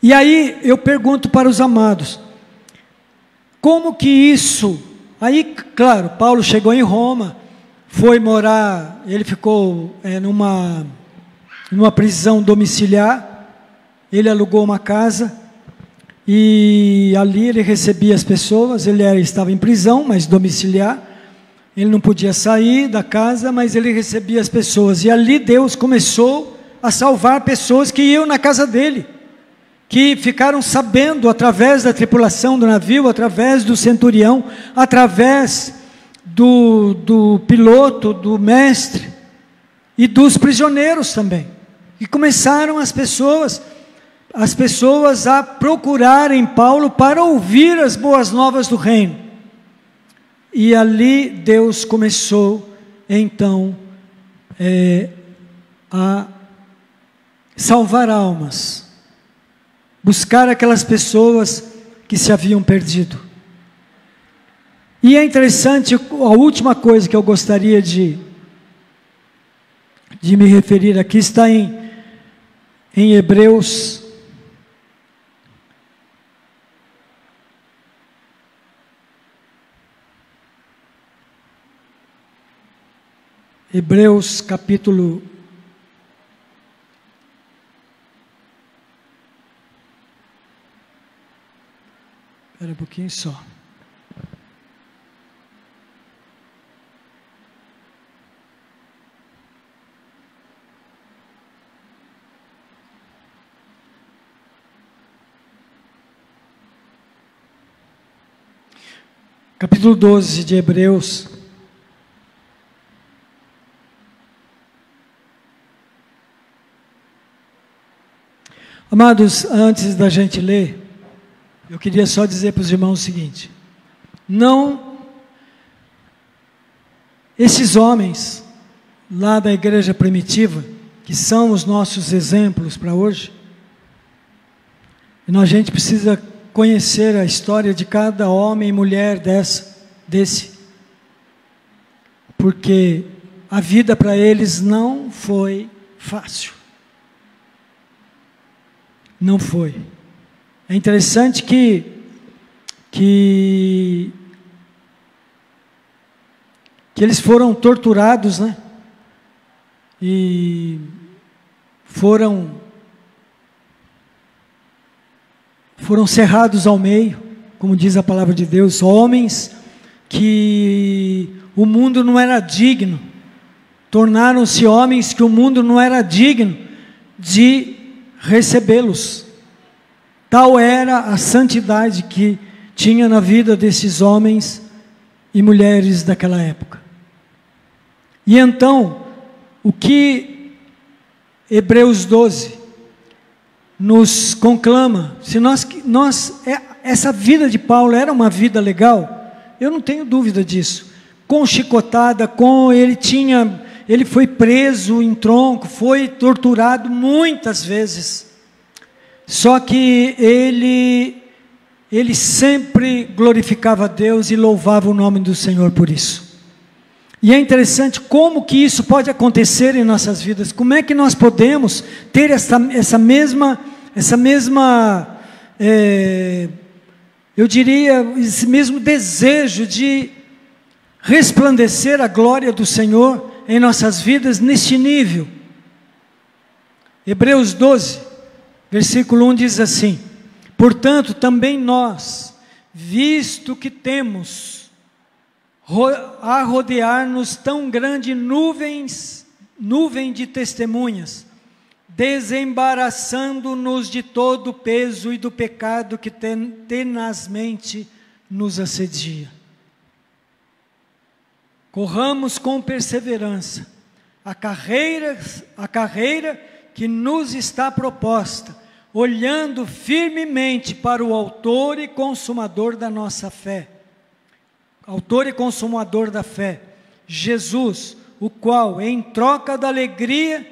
E aí eu pergunto para os amados, como que isso... Aí, claro, Paulo chegou em Roma, foi morar, ele ficou numa prisão domiciliar, ele alugou uma casa, e ali ele recebia as pessoas, estava em prisão, mas domiciliar, ele não podia sair da casa, mas ele recebia as pessoas, e ali Deus começou a salvar pessoas que iam na casa dele, que ficaram sabendo através da tripulação do navio, através do centurião, através do piloto, do mestre, e dos prisioneiros também, e começaram as pessoas a procurarem Paulo para ouvir as boas novas do reino. E ali Deus começou então a salvar almas, buscar aquelas pessoas que se haviam perdido. E é interessante, a última coisa que eu gostaria de me referir aqui está em Hebreus. Hebreus capítulo 12 de Hebreus. Amados, antes da gente ler, eu queria só dizer para os irmãos o seguinte: esses homens lá da igreja primitiva, que são os nossos exemplos para hoje, a gente precisa conhecer a história de cada homem e mulher desse, porque a vida para eles não foi fácil. Não foi. É interessante que eles foram torturados, né? E foram foram cerrados ao meio, como diz a palavra de Deus, homens que o mundo não era digno, tornaram-se homens que o mundo não era digno de recebê-los. Tal era a santidade que tinha na vida desses homens e mulheres daquela época. E então, o que Hebreus 12 nos conclama, se essa vida de Paulo era uma vida legal, eu não tenho dúvida disso. Com chicotada, ele foi preso em tronco, foi torturado muitas vezes. Só que ele sempre glorificava a Deus e louvava o nome do Senhor por isso. E é interessante como que isso pode acontecer em nossas vidas. Como é que nós podemos ter essa mesma, eu diria, esse mesmo desejo de resplandecer a glória do Senhor em nossas vidas neste nível? Hebreus 12, versículo 1 diz assim: portanto, também nós, visto que temos a rodear-nos tão grande nuvem de testemunhas, desembaraçando-nos de todo o peso e do pecado que tenazmente nos assedia. Corramos com perseverança a carreira que nos está proposta, olhando firmemente para o autor e consumador da nossa fé. Autor e consumador da fé, Jesus, o qual, em troca da alegria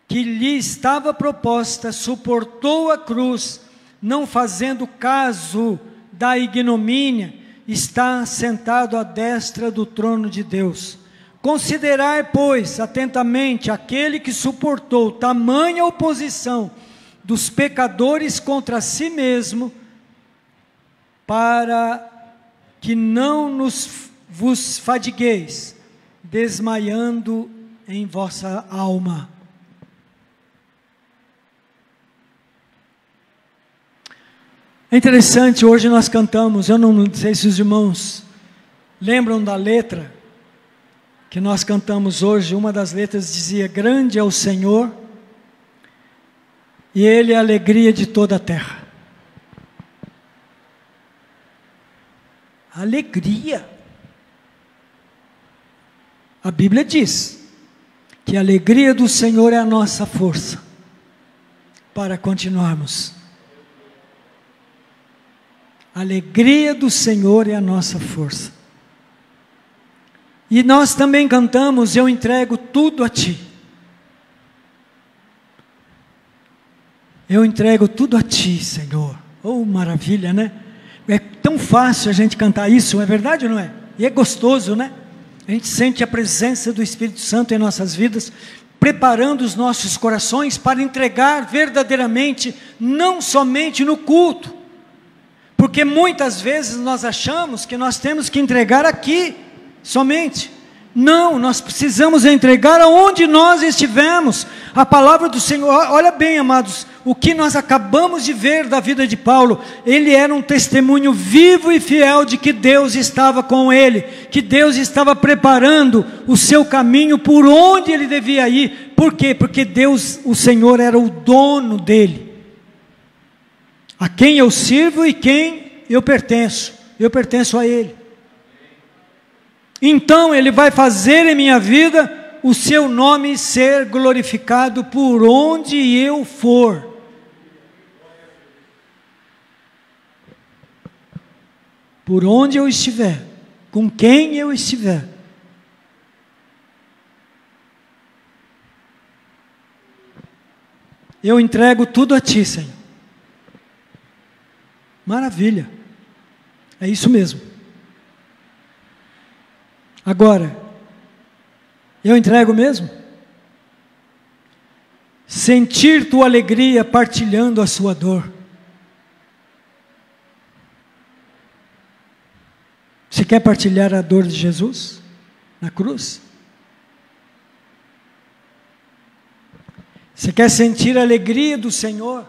que lhe estava proposta, suportou a cruz, não fazendo caso da ignomínia, está sentado à destra do trono de Deus. Considerai, pois, atentamente aquele que suportou tamanha oposição dos pecadores contra si mesmo, para que não vos fadigueis, desmaiando em vossa alma. É interessante, hoje nós cantamos, eu não sei se os irmãos lembram da letra que nós cantamos hoje. Uma das letras dizia: grande é o Senhor, e Ele é a alegria de toda a terra. Alegria. A Bíblia diz que a alegria do Senhor é a nossa força para continuarmos. A alegria do Senhor é a nossa força. E nós também cantamos: eu entrego tudo a Ti. Eu entrego tudo a Ti, Senhor. Oh, maravilha, né? É tão fácil a gente cantar isso, é verdade ou não é? E é gostoso, né? A gente sente a presença do Espírito Santo em nossas vidas, preparando os nossos corações para entregar verdadeiramente, não somente no culto, porque muitas vezes nós achamos que nós temos que entregar aqui somente. Não, nós precisamos entregar aonde nós estivermos. A palavra do Senhor, olha bem, amados, o que nós acabamos de ver da vida de Paulo, ele era um testemunho vivo e fiel de que Deus estava com ele, que Deus estava preparando o seu caminho por onde ele devia ir. Por quê? Porque Deus, o Senhor, era o dono dele, a quem eu sirvo e quem eu pertenço a Ele. Então Ele vai fazer em minha vida o seu nome ser glorificado por onde eu for. Por onde eu estiver, com quem eu estiver. Eu entrego tudo a Ti, Senhor. Maravilha. É isso mesmo. Agora, eu entrego mesmo? Sentir tua alegria partilhando a sua dor. Você quer partilhar a dor de Jesus na cruz? Você quer sentir a alegria do Senhor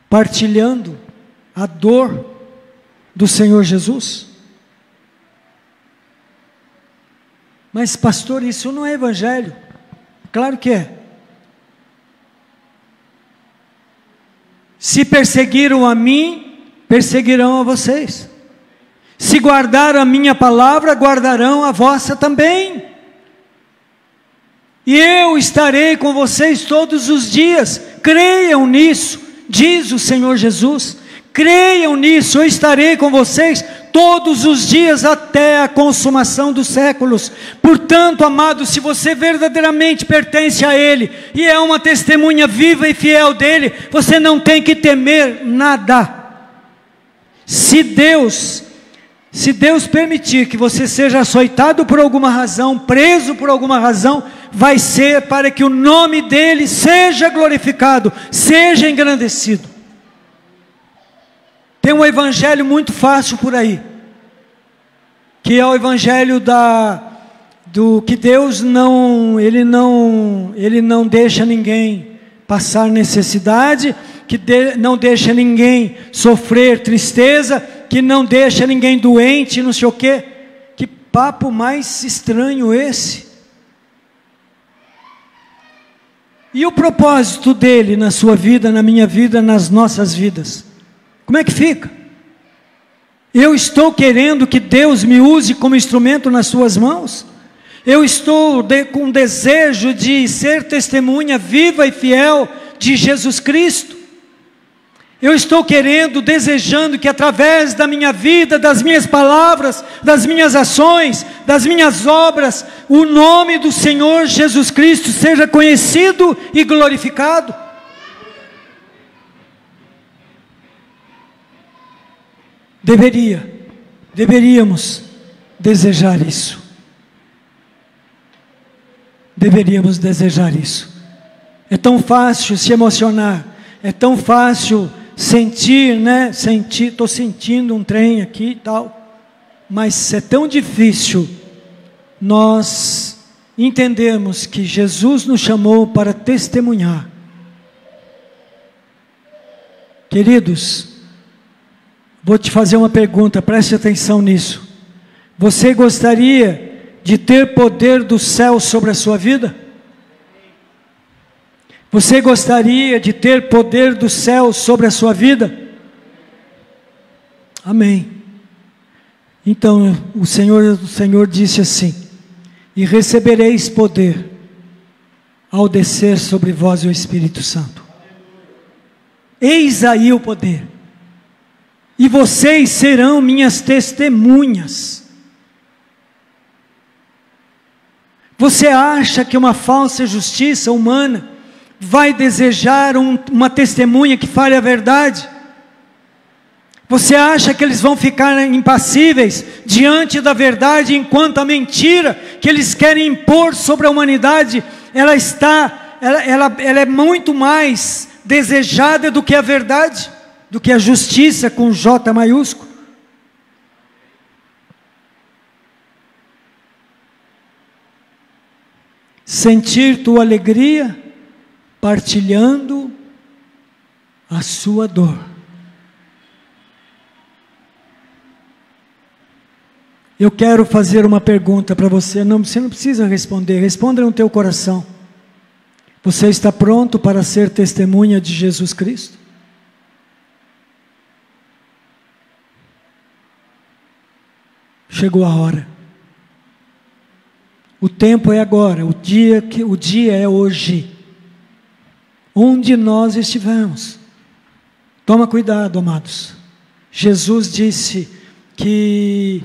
partilhando a dor do Senhor Jesus? Mas pastor, isso não é evangelho. Claro que é. Se perseguiram a mim, perseguirão a vocês. Se guardaram a minha palavra, guardarão a vossa também. E eu estarei com vocês todos os dias. Creiam nisso, diz o Senhor Jesus. Creiam nisso, eu estarei com vocês todos os dias até a consumação dos séculos. Portanto, amados, se você verdadeiramente pertence a Ele e é uma testemunha viva e fiel dEle, você não tem que temer nada. Se Deus permitir que você seja açoitado por alguma razão, preso por alguma razão, vai ser para que o nome dEle seja glorificado, seja engrandecido. Tem um evangelho muito fácil por aí, que é o evangelho do que Deus ele não deixa ninguém passar necessidade, que não deixa ninguém sofrer tristeza, que não deixa ninguém doente, não sei o quê. Que papo mais estranho esse? E o propósito dele na sua vida, na minha vida, nas nossas vidas? Como é que fica? Eu estou querendo que Deus me use como instrumento nas suas mãos? Eu estou com desejo de ser testemunha viva e fiel de Jesus Cristo? Eu estou querendo, desejando que através da minha vida, das minhas palavras, das minhas ações, das minhas obras, o nome do Senhor Jesus Cristo seja conhecido e glorificado? Deveríamos desejar isso. Deveríamos desejar isso. É tão fácil se emocionar, é tão fácil sentir, né? Estou sentindo um trem aqui e tal, mas é tão difícil nós entendermos que Jesus nos chamou para testemunhar. Queridos, vou te fazer uma pergunta, preste atenção nisso. Você gostaria de ter poder do céu sobre a sua vida? Você gostaria de ter poder do céu sobre a sua vida? Amém. Então o Senhor disse assim: e recebereis poder ao descer sobre vós o Espírito Santo. Eis aí o poder. E vocês serão minhas testemunhas. Você acha que uma falsa justiça humana vai desejar uma testemunha que fale a verdade? Você acha que eles vão ficar impassíveis diante da verdade, enquanto a mentira que eles querem impor sobre a humanidade, ela é muito mais desejada do que a verdade, do que a justiça com J maiúsculo? Sentir tua alegria partilhando a sua dor. Eu quero fazer uma pergunta para você, você não precisa responder, responda no teu coração. Você está pronto para ser testemunha de Jesus Cristo? Chegou a hora. O tempo é agora, o dia é hoje. Onde nós estivermos. Toma cuidado, amados. Jesus disse que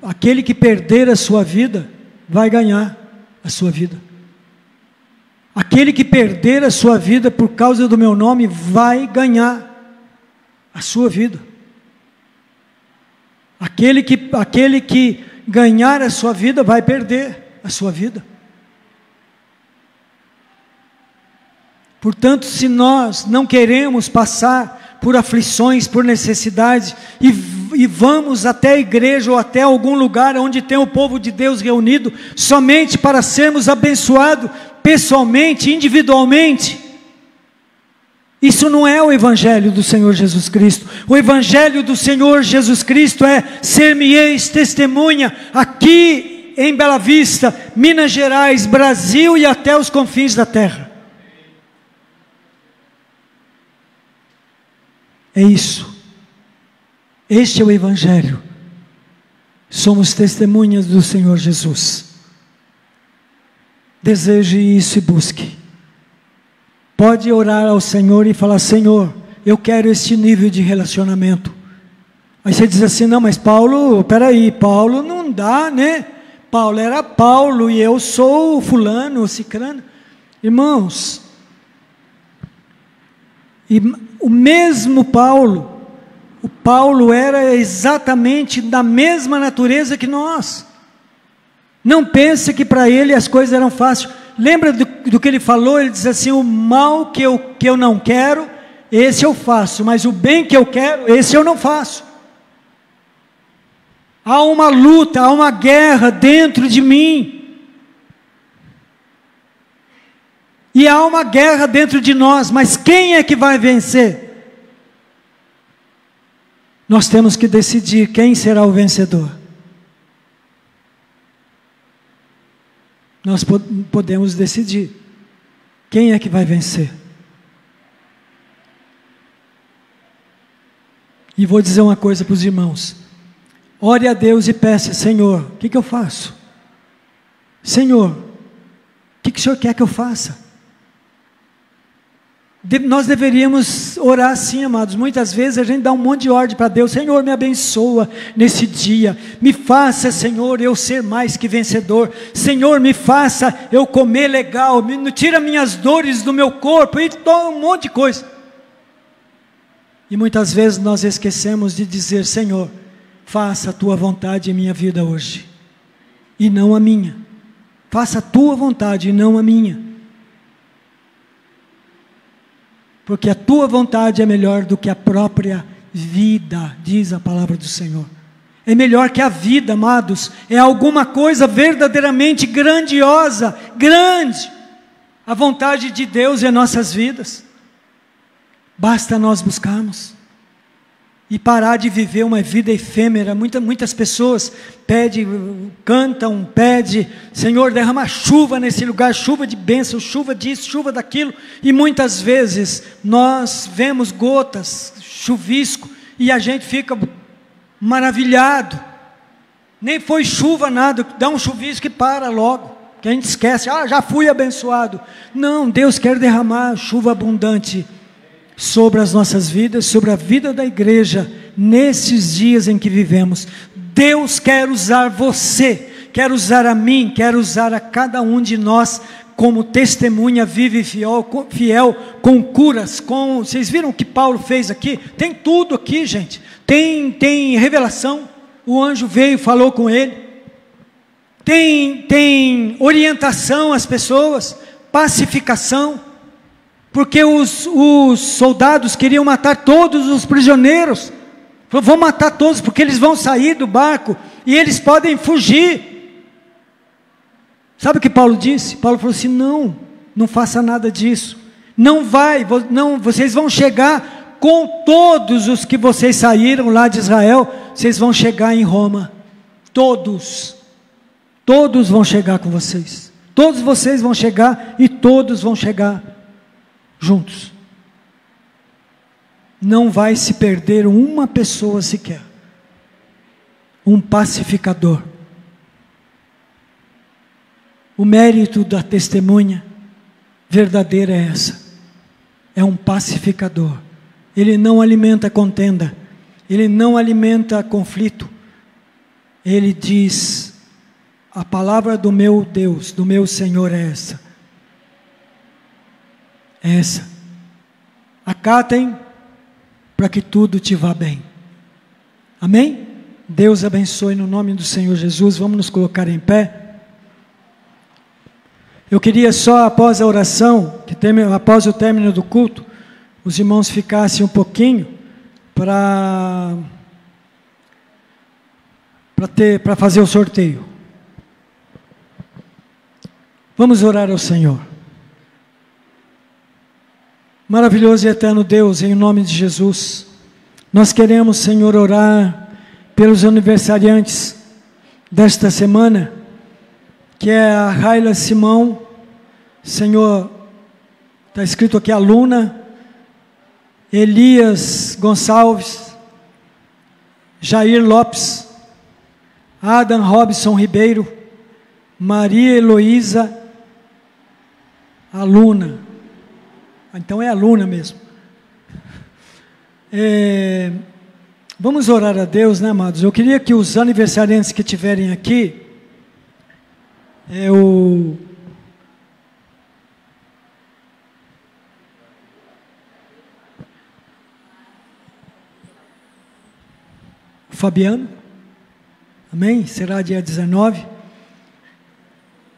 aquele que perder a sua vida, vai ganhar a sua vida. Aquele que perder a sua vida por causa do meu nome, vai ganhar a sua vida. Aquele que ganhar a sua vida, vai perder a sua vida. Portanto, se nós não queremos passar por aflições, por necessidades, e vamos até a igreja ou até algum lugar onde tem o povo de Deus reunido, somente para sermos abençoados pessoalmente, individualmente, Isso não é o Evangelho do Senhor Jesus Cristo. O Evangelho do Senhor Jesus Cristo é: ser-me-eis testemunha aqui em Bela Vista, Minas Gerais, Brasil e até os confins da terra. É isso. Este é o Evangelho. Somos testemunhas do Senhor Jesus. Deseje isso e busque. Pode orar ao Senhor e falar: Senhor, eu quero este nível de relacionamento. Aí você diz assim: não, mas Paulo, peraí, Paulo não dá, né? Paulo era Paulo e eu sou fulano, o cicrano. Irmãos, e o mesmo Paulo, o Paulo era exatamente da mesma natureza que nós. Não pense que para ele as coisas eram fáceis. Lembra do que ele falou? Ele diz assim: o mal que eu não quero, esse eu faço, mas o bem que eu quero, esse eu não faço. Há uma luta, há uma guerra dentro de mim. E há uma guerra dentro de nós, mas quem é que vai vencer? Nós temos que decidir quem será o vencedor. Nós podemos decidir quem é que vai vencer. E vou dizer uma coisa para os irmãos: ore a Deus e peça: Senhor, o que eu faço? Senhor, o que o Senhor quer que eu faça? Nós deveríamos orar assim, amados. Muitas vezes a gente dá um monte de ordem para Deus: Senhor, me abençoa nesse dia, me faça, Senhor, eu ser mais que vencedor. Senhor, me faça eu comer legal, tira minhas dores do meu corpo, e um monte de coisa. E muitas vezes nós esquecemos de dizer: Senhor, faça a tua vontade em minha vida hoje, e não a minha. Faça a tua vontade e não a minha. Porque a tua vontade é melhor do que a própria vida, diz a palavra do Senhor. É melhor que a vida, amados. É alguma coisa verdadeiramente grandiosa, grande. A vontade de Deus em nossas vidas. Basta nós buscarmos. E parar de viver uma vida efêmera. Muitas pessoas cantam, pedem: Senhor, derrama chuva nesse lugar, chuva de bênção, chuva disso, chuva daquilo. E muitas vezes nós vemos gotas, chuvisco, e a gente fica maravilhado. Nem foi chuva nada, dá um chuvisco e para logo, que a gente esquece: já fui abençoado. Não, Deus quer derramar chuva abundante sobre as nossas vidas, sobre a vida da igreja, nesses dias em que vivemos. Deus quer usar você, quer usar a mim, quer usar a cada um de nós como testemunha viva e fiel, com curas, vocês viram o que Paulo fez aqui? Tem tudo aqui, gente. Tem revelação, o anjo veio e falou com ele. Tem orientação às pessoas, pacificação, porque os soldados queriam matar todos os prisioneiros. Vão matar todos, porque eles vão sair do barco e eles podem fugir. Sabe o que Paulo disse? Paulo falou assim: não faça nada disso. Não, vocês vão chegar com todos os que vocês saíram lá de Israel, vocês vão chegar em Roma. Todos vão chegar com vocês. Todos vocês vão chegar e todos vão chegar juntos. Não vai se perder uma pessoa sequer. Um pacificador. O mérito da testemunha verdadeira é essa. É um pacificador. Ele não alimenta contenda. Ele não alimenta conflito. Ele diz: a palavra do meu Deus, do meu Senhor é essa. É essa. Acatem para que tudo te vá bem. Amém? Deus abençoe no nome do Senhor Jesus. Vamos nos colocar em pé. Eu queria só, após a oração, após o término do culto, os irmãos ficassem um pouquinho para fazer o sorteio. Vamos orar ao Senhor. Maravilhoso e eterno Deus, em nome de Jesus, nós queremos, Senhor, orar pelos aniversariantes desta semana, que é a Raila Simão, Senhor, está escrito aqui aluna, Elias Gonçalves, Jair Lopes, Adam Robson Ribeiro, Maria Heloísa, aluna, então é aluna mesmo. Vamos orar a Deus, né, amados? Eu queria que os aniversariantes que estiverem aqui, o Fabiano, amém? Será dia 19.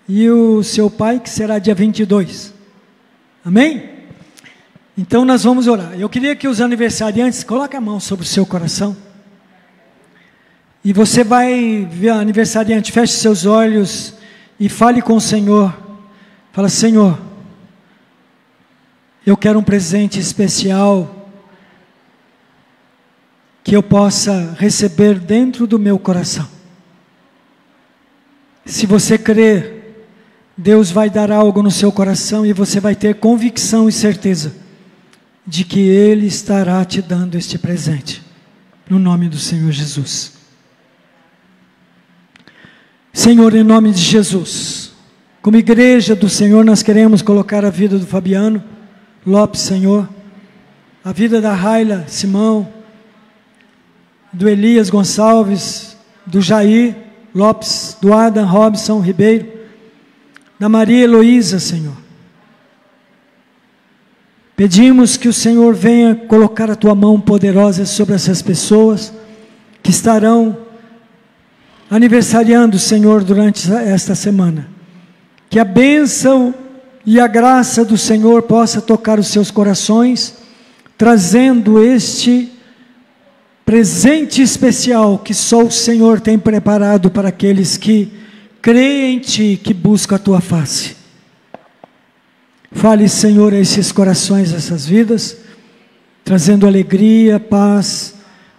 E o seu pai, que será dia 22. Amém? Então nós vamos orar. Eu queria que os aniversariantes coloquem a mão sobre o seu coração. E você vai ver a aniversariante, feche seus olhos e fale com o Senhor. Fala: Senhor, eu quero um presente especial que eu possa receber dentro do meu coração. Se você crer, Deus vai dar algo no seu coração e você vai ter convicção e certeza de que Ele estará te dando este presente, no nome do Senhor Jesus. Senhor, em nome de Jesus, como igreja do Senhor, nós queremos colocar a vida do Fabiano Lopes, Senhor, a vida da Raila Simão, do Elias Gonçalves, do Jair Lopes, do Adam Robson Ribeiro, da Maria Heloísa, Senhor. Pedimos que o Senhor venha colocar a Tua mão poderosa sobre essas pessoas que estarão aniversariando, Senhor, durante esta semana. Que a bênção e a graça do Senhor possa tocar os seus corações, trazendo este presente especial que só o Senhor tem preparado para aqueles que creem em Ti, que buscam a Tua face. Fale, Senhor, a esses corações, a essas vidas, trazendo alegria, paz,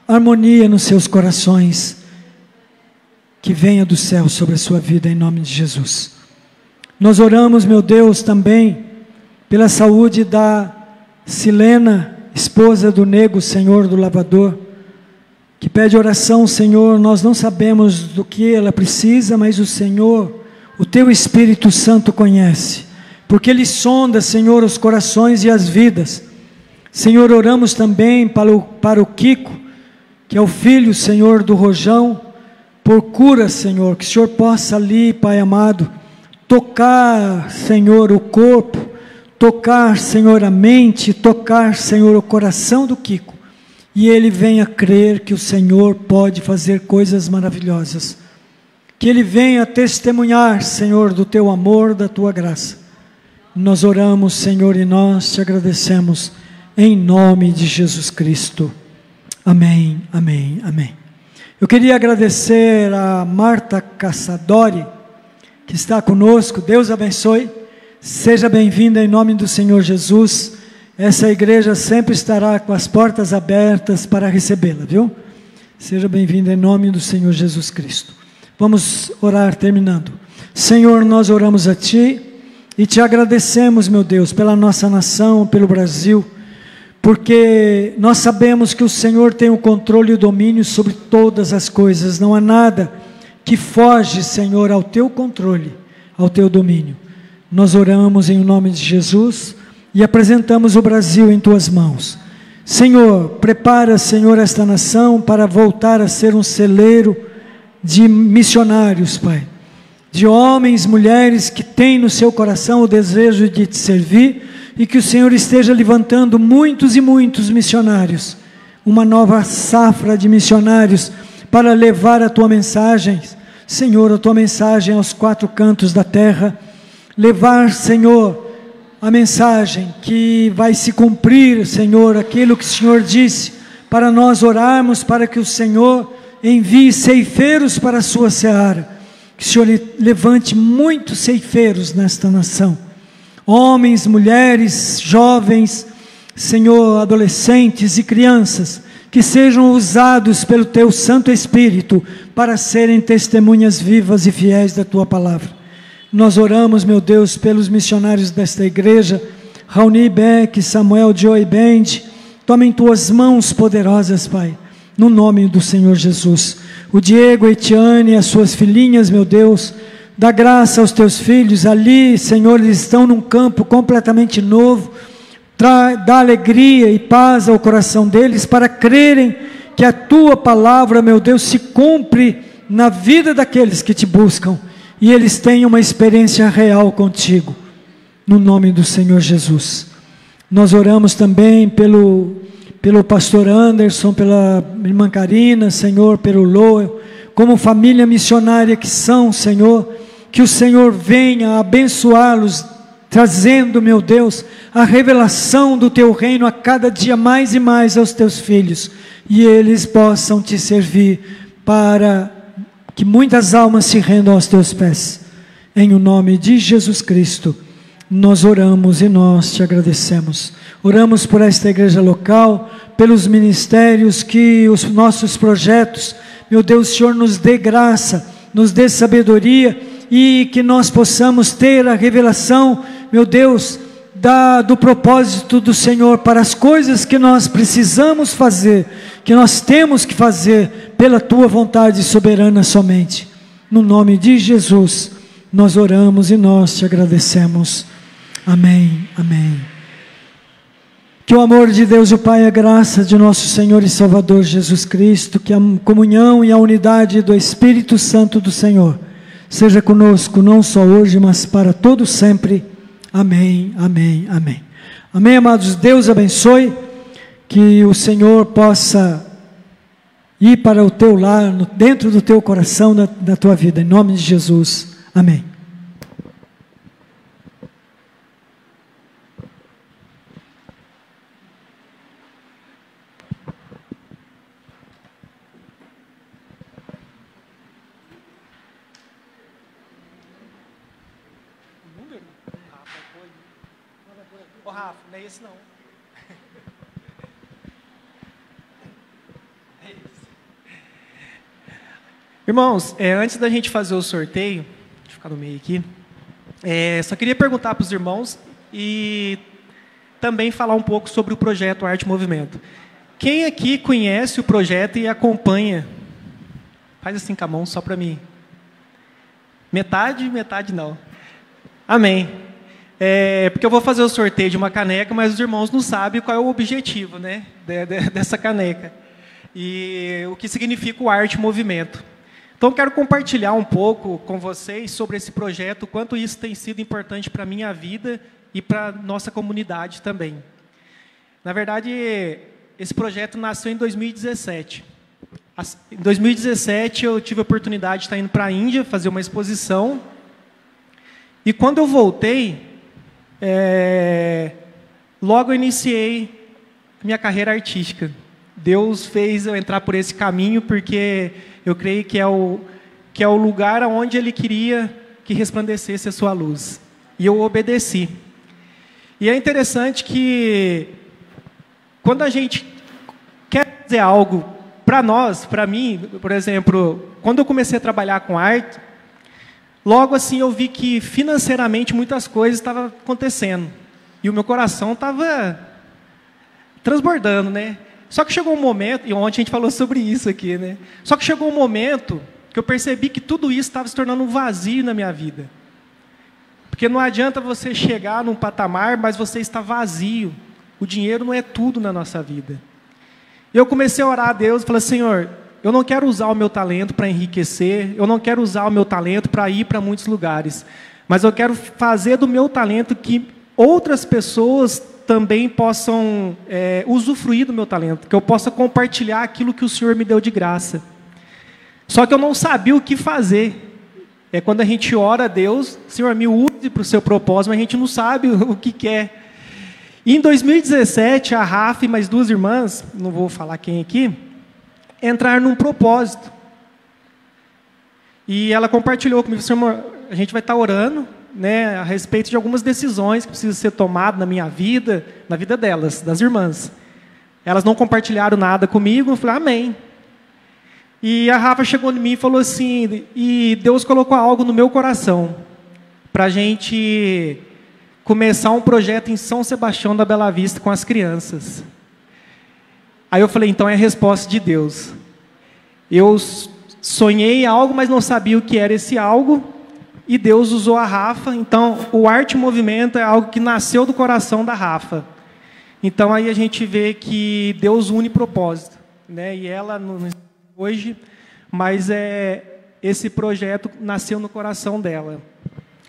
harmonia nos seus corações, que venha do céu sobre a sua vida, em nome de Jesus. Nós oramos, meu Deus, também pela saúde da Silena, esposa do Nego, Senhor, do lavador, que pede oração, Senhor. Nós não sabemos do que ela precisa, mas o Senhor, o Teu Espírito Santo conhece, porque Ele sonda, Senhor, os corações e as vidas. Senhor, oramos também para o Kiko, que é o filho, Senhor, do Rojão, por cura, Senhor, que o Senhor possa ali, Pai amado, tocar, Senhor, o corpo, tocar, Senhor, a mente, tocar, Senhor, o coração do Kiko, e ele venha crer que o Senhor pode fazer coisas maravilhosas, que ele venha testemunhar, Senhor, do Teu amor, da Tua graça. Nós oramos, Senhor, e nós Te agradecemos, em nome de Jesus Cristo. Amém, amém, amém. Eu queria agradecer a Marta Cassadori, que está conosco. Deus abençoe, seja bem-vinda em nome do Senhor Jesus. Essa igreja sempre estará com as portas abertas para recebê-la, viu? Seja bem-vinda em nome do Senhor Jesus Cristo. Vamos orar terminando. Senhor, nós oramos a Ti e Te agradecemos, meu Deus, pela nossa nação, pelo Brasil, porque nós sabemos que o Senhor tem o controle e o domínio sobre todas as coisas. Não há nada que foge, Senhor, ao Teu controle, ao Teu domínio. Nós oramos em nome de Jesus e apresentamos o Brasil em Tuas mãos. Senhor, prepara, Senhor, esta nação para voltar a ser um celeiro de missionários, Pai, de homens, mulheres que têm no seu coração o desejo de Te servir, e que o Senhor esteja levantando muitos e muitos missionários, uma nova safra de missionários, para levar a Tua mensagem, Senhor, a Tua mensagem aos quatro cantos da terra, levar, Senhor, a mensagem que vai se cumprir, Senhor, aquilo que o Senhor disse, para nós orarmos, para que o Senhor envie ceifeiros para a Sua seara, que o Senhor levante muitos ceifeiros nesta nação, homens, mulheres, jovens, Senhor, adolescentes e crianças, que sejam usados pelo Teu Santo Espírito para serem testemunhas vivas e fiéis da Tua palavra. Nós oramos, meu Deus, pelos missionários desta igreja, Raoni Beck, Samuel Joy Bend. Toma em Tuas mãos poderosas, Pai, no nome do Senhor Jesus. O Diego, a Etiane, as suas filhinhas, meu Deus, dá graça aos Teus filhos ali, Senhor, eles estão num campo completamente novo. Dá alegria e paz ao coração deles para crerem que a Tua palavra, meu Deus, se cumpre na vida daqueles que Te buscam e eles tenham uma experiência real contigo, no nome do Senhor Jesus. Nós oramos também pelo pastor Anderson, pela irmã Karina, Senhor, pelo Loel, como família missionária que são, Senhor, que o Senhor venha abençoá-los, trazendo, meu Deus, a revelação do Teu reino a cada dia mais e mais aos Teus filhos, e eles possam Te servir, para que muitas almas se rendam aos Teus pés. Em o nome de Jesus Cristo, nós oramos e nós Te agradecemos. Oramos por esta igreja local, pelos ministérios, que os nossos projetos, meu Deus, o Senhor nos dê graça, nos dê sabedoria, e que nós possamos ter a revelação, meu Deus, do propósito do Senhor para as coisas que nós precisamos fazer, que nós temos que fazer pela Tua vontade soberana somente. No nome de Jesus, nós oramos e nós Te agradecemos. Amém, amém. Que o amor de Deus, o Pai, a graça de nosso Senhor e Salvador Jesus Cristo, que a comunhão e a unidade do Espírito Santo do Senhor seja conosco, não só hoje, mas para todo sempre. Amém, amém, amém. Amém, amados. Deus abençoe, que o Senhor possa ir para o teu lar, dentro do teu coração, da tua vida, em nome de Jesus. Amém. Ô Rafa, não é esse não. É isso. Irmãos, antes da gente fazer o sorteio, deixa eu ficar no meio aqui, só queria perguntar para os irmãos e também falar um pouco sobre o projeto Arte e Movimento. Quem aqui conhece o projeto e acompanha? Faz assim com a mão só para mim. Metade, metade não. Amém. Porque eu vou fazer o sorteio de uma caneca, mas os irmãos não sabem qual é o objetivo, né, dessa caneca. E o que significa o Arte e Movimento. Então, eu quero compartilhar um pouco com vocês sobre esse projeto, o quanto isso tem sido importante para a minha vida e para a nossa comunidade também. Na verdade, esse projeto nasceu em 2017. Em 2017, eu tive a oportunidade de estar indo para a Índia fazer uma exposição. E quando eu voltei, logo eu iniciei minha carreira artística. Deus fez eu entrar por esse caminho, porque eu creio que é o lugar onde Ele queria que resplandecesse a sua luz. E eu obedeci. E é interessante que, quando a gente quer fazer algo para nós, para mim, por exemplo, quando eu comecei a trabalhar com arte, logo assim eu vi que financeiramente muitas coisas estavam acontecendo. E o meu coração estava transbordando, né? Só que chegou um momento, e ontem a gente falou sobre isso aqui, né? Só que chegou um momento que eu percebi que tudo isso estava se tornando um vazio na minha vida. Porque não adianta você chegar num patamar, mas você está vazio. O dinheiro não é tudo na nossa vida. E eu comecei a orar a Deus e falei, Senhor, eu não quero usar o meu talento para enriquecer, eu não quero usar o meu talento para ir para muitos lugares, mas eu quero fazer do meu talento que outras pessoas também possam usufruir do meu talento, que eu possa compartilhar aquilo que o Senhor me deu de graça. Só que eu não sabia o que fazer. É quando a gente ora a Deus, Senhor, me use para o seu propósito, mas a gente não sabe o que quer. E em 2017, a Rafa e mais duas irmãs, não vou falar quem aqui, entraram num propósito. E ela compartilhou comigo, Senhor, a gente vai estar orando, né, a respeito de algumas decisões que precisam ser tomadas na minha vida, na vida delas, das irmãs. Elas não compartilharam nada comigo, eu falei, amém. E a Rafa chegou em mim e falou assim, e Deus colocou algo no meu coração, para a gente começar um projeto em São Sebastião da Bela Vista com as crianças. Aí eu falei, então é a resposta de Deus. Eu sonhei algo, mas não sabia o que era esse algo, e Deus usou a Rafa. Então, o Arte Movimento é algo que nasceu do coração da Rafa. Então, aí a gente vê que Deus une propósito, né? E ela, hoje, mas esse projeto nasceu no coração dela.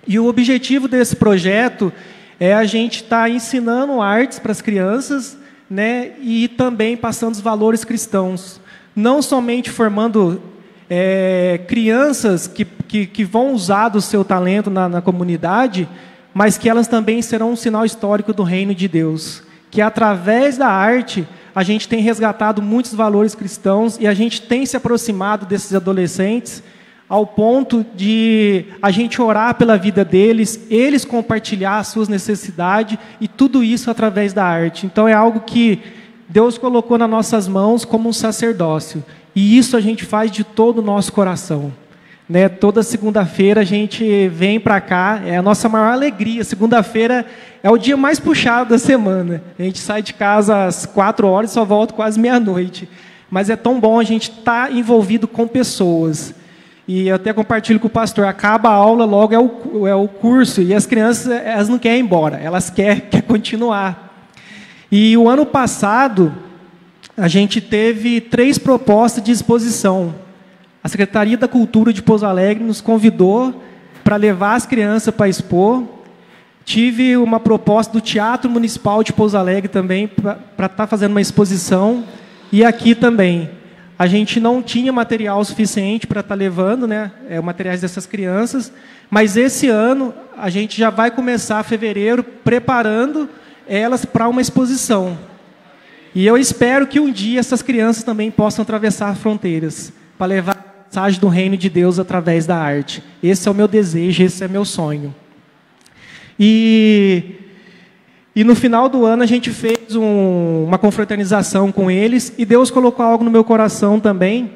E o objetivo desse projeto é a gente estar ensinando artes para as crianças, né? E também passando os valores cristãos. Não somente formando crianças que vão usar do seu talento na comunidade, mas que elas também serão um sinal histórico do reino de Deus. Que através da arte a gente tem resgatado muitos valores cristãos e a gente tem se aproximado desses adolescentes ao ponto de a gente orar pela vida deles, eles compartilhar as suas necessidades e tudo isso através da arte. Então é algo que Deus colocou nas nossas mãos como um sacerdócio. E isso a gente faz de todo o nosso coração. Né? Toda segunda-feira a gente vem para cá, é a nossa maior alegria. Segunda-feira é o dia mais puxado da semana. A gente sai de casa às 4 horas e só volta quase meia-noite. Mas é tão bom a gente estar envolvido com pessoas. E eu até compartilho com o pastor, acaba a aula, logo é o curso. E as crianças, elas não querem ir embora, elas querem continuar. E o ano passado, a gente teve 3 propostas de exposição. A Secretaria da Cultura de Pouso Alegre nos convidou para levar as crianças para expor. Tive uma proposta do Teatro Municipal de Pouso Alegre também para estar fazendo uma exposição. E aqui também. A gente não tinha material suficiente para estar levando, né, materiais dessas crianças. Mas esse ano a gente já vai começar, em fevereiro, preparando elas para uma exposição. E eu espero que um dia essas crianças também possam atravessar fronteiras para levar a mensagem do reino de Deus através da arte. Esse é o meu desejo, esse é meu sonho. E no final do ano a gente fez uma confraternização com eles e Deus colocou algo no meu coração também,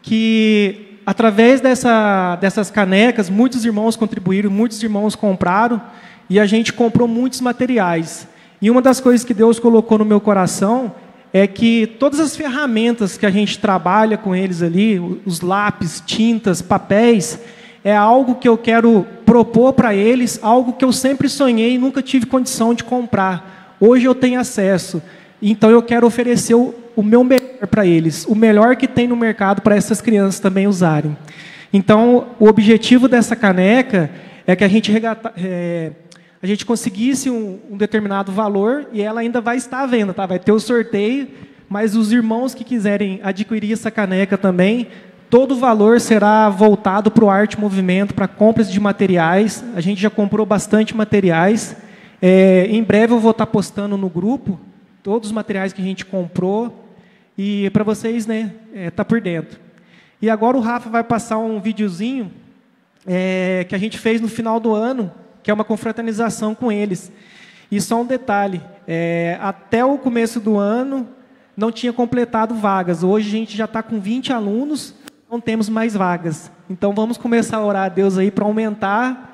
que através dessas canecas, muitos irmãos contribuíram, muitos irmãos compraram e a gente comprou muitos materiais. E uma das coisas que Deus colocou no meu coração é que todas as ferramentas que a gente trabalha com eles ali, os lápis, tintas, papéis, é algo que eu quero propor para eles, algo que eu sempre sonhei e nunca tive condição de comprar. Hoje eu tenho acesso, então eu quero oferecer o meu melhor para eles, o melhor que tem no mercado para essas crianças também usarem. Então, o objetivo dessa caneca é que a gente conseguisse um determinado valor e ela ainda vai estar à venda, tá? Vai ter o sorteio, mas os irmãos que quiserem adquirir essa caneca também, todo o valor será voltado para o Arte Movimento, para compras de materiais. A gente já comprou bastante materiais. Em breve eu vou estar postando no grupo todos os materiais que a gente comprou e para vocês, né, tá por dentro. E agora o Rafa vai passar um videozinho que a gente fez no final do ano, que é uma confraternização com eles. E só um detalhe, até o começo do ano não tinha completado vagas. Hoje a gente já está com 20 alunos, não temos mais vagas. Então vamos começar a orar a Deus aí para aumentar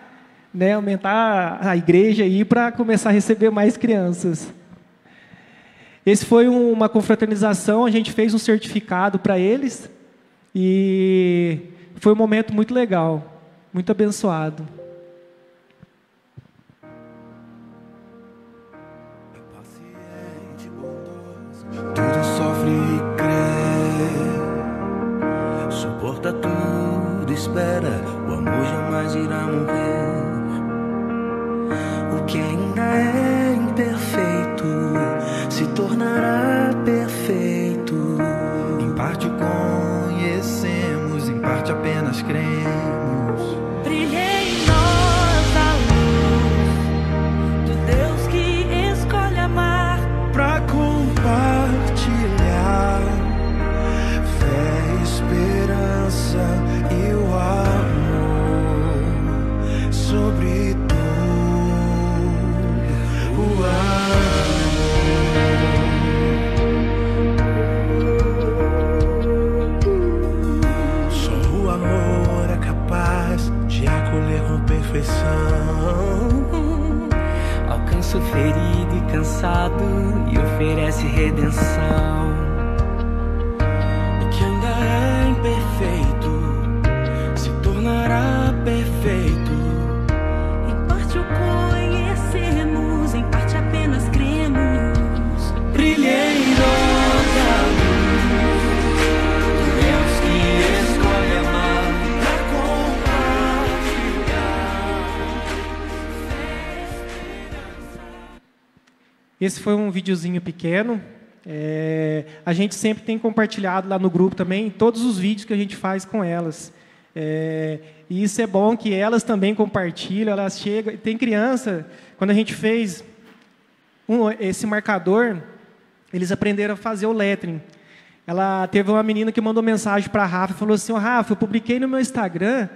a igreja aí para começar a receber mais crianças. Esse foi uma confraternização, a gente fez um certificado para eles e foi um momento muito legal, muito abençoado. Tudo sofre e crê, suporta tudo, espera, o amor jamais irá morrer. O que ainda é imperfeito se tornará perfeito. Em parte o conhecemos, em parte apenas cremos. Brilhe em nós a luz do Deus que escolhe amar Pra compartilhar fé, esperança e o amor sobre tudo. braço ferido e cansado e oferece redenção. O que ainda é imperfeito se tornará perfeito. Em parte o conhecemos, em parte apenas cremos. Brilhei em nós a luz do Deus que escolhe amar pra compartilhar. Esse foi um videozinho pequeno. A gente sempre tem compartilhado lá no grupo também todos os vídeos que a gente faz com elas. E isso é bom que elas também compartilham, elas chegam. Tem criança, quando a gente fez esse marcador, eles aprenderam a fazer o lettering. Ela teve uma menina que mandou mensagem para a Rafa e falou assim: Rafa, eu publiquei no meu Instagram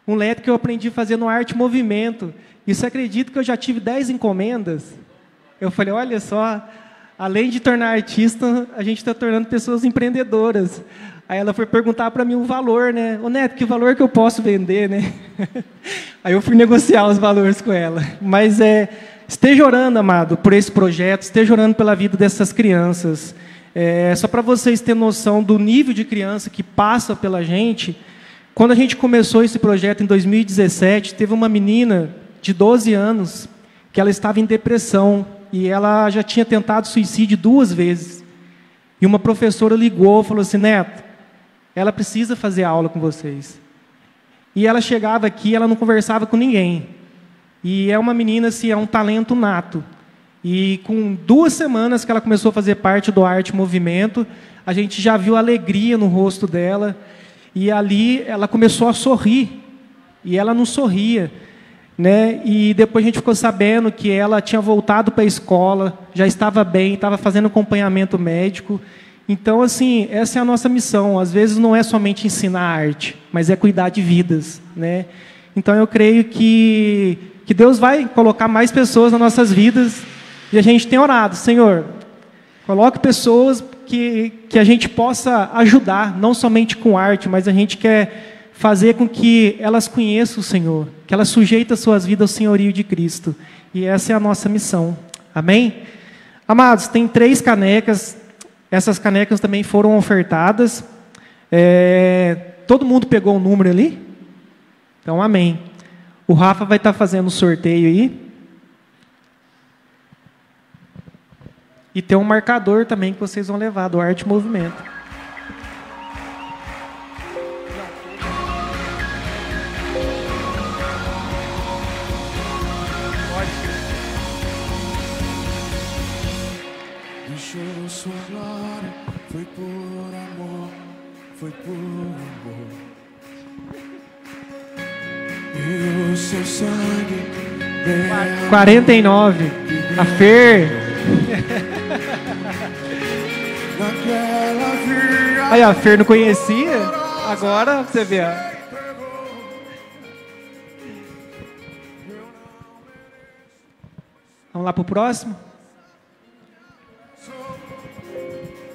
um lettering que eu aprendi a fazer no Arte Movimento. E você acredita que eu já tive 10 encomendas? Eu falei, olha só, além de tornar artista, a gente está tornando pessoas empreendedoras. Aí ela foi perguntar para mim o valor, né? Ô Neto, que valor que eu posso vender, né? Aí eu fui negociar os valores com ela. Mas esteja orando, amado, por esse projeto, esteja orando pela vida dessas crianças. Só para vocês terem noção do nível de criança que passa pela gente, quando a gente começou esse projeto em 2017, teve uma menina de 12 anos que ela estava em depressão e ela já tinha tentado suicídio 2 vezes. E uma professora ligou e falou assim: Neto, ela precisa fazer aula com vocês. E ela chegava aqui, ela não conversava com ninguém. E é uma menina, assim, é um talento nato. E com 2 semanas que ela começou a fazer parte do Arte Movimento, a gente já viu a alegria no rosto dela. E ali ela começou a sorrir. E ela não sorria, né? E depois a gente ficou sabendo que ela tinha voltado para a escola, já estava bem, estava fazendo acompanhamento médico. Então, assim, essa é a nossa missão. Às vezes não é somente ensinar arte, mas é cuidar de vidas, né? Então, eu creio que Deus vai colocar mais pessoas nas nossas vidas. E a gente tem orado: Senhor, coloque pessoas que a gente possa ajudar, não somente com arte, mas a gente quer fazer com que elas conheçam o Senhor, que elas sujeitem as suas vidas ao senhorio de Cristo. E essa é a nossa missão. Amém? Amados, tem 3 canecas. Essas canecas também foram ofertadas. Todo mundo pegou um número ali? Então, amém. O Rafa vai estar fazendo o sorteio aí. E tem um marcador também que vocês vão levar, do Arte Movimento. Deixou sua glória, foi por amor, foi por amor. E o seu sangue veio 49. A Fer. naquela via. Aí, a Fer não conhecia? Agora você vê. Vamos lá para o próximo?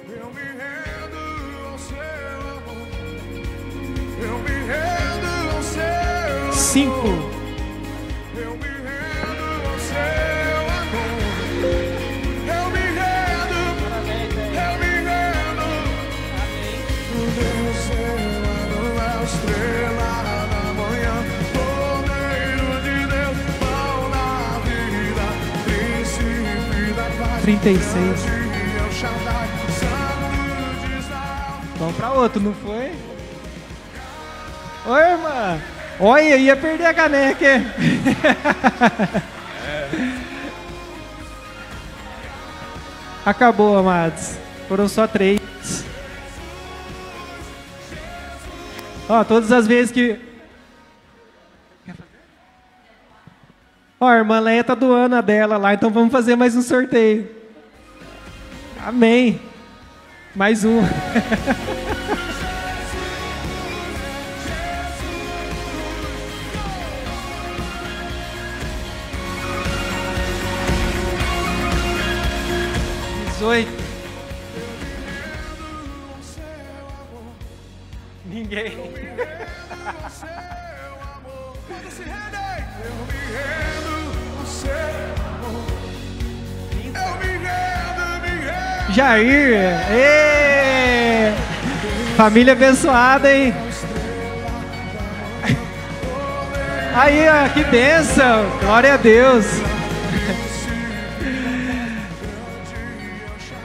Eu me rendo ao seu amor. Eu me rendo ao seu amor. 5. Eu me rendo ao seu amor. Eu me rendo. Eu me rendo. O Deus seu é a estrela da manhã. Cordeiro de Deus, pão na vida, príncipe da paz. 36. Vamos para outro, não foi? Oi, irmã. Olha, ia perder a caneca, hein? Acabou, amados. Foram só 3. Ó, todas as vezes que... Ó, a irmã Leia tá doando a dela lá, então vamos fazer mais um sorteio. Amém. Mais um. Ninguém. Eu me rendo ao seu amor. Jair. Ê! Família abençoada, hein? Aí, ó, que bênção. Glória a Deus.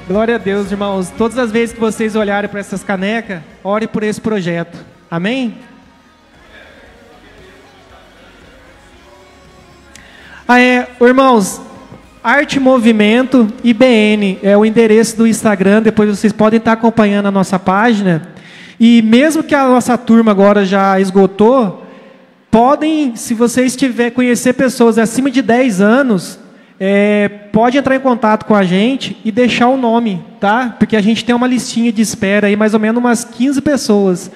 Glória a Deus, irmãos. Todas as vezes que vocês olharem para essas canecas, ore por esse projeto. Amém? Irmãos, Arte Movimento IBN é o endereço do Instagram. Depois vocês podem estar acompanhando a nossa página. E mesmo que a nossa turma agora já esgotou, podem, se vocês conhecer pessoas acima de 10 anos, pode entrar em contato com a gente e deixar o nome, tá? Porque a gente tem uma listinha de espera aí, mais ou menos umas 15 pessoas.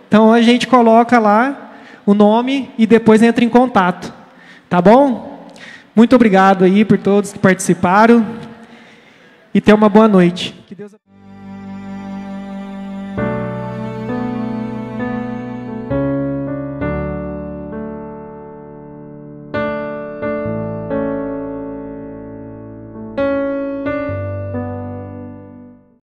Então a gente coloca lá o nome e depois entra em contato. Tá bom? Muito obrigado aí por todos que participaram. E tenha uma boa noite. Que Deus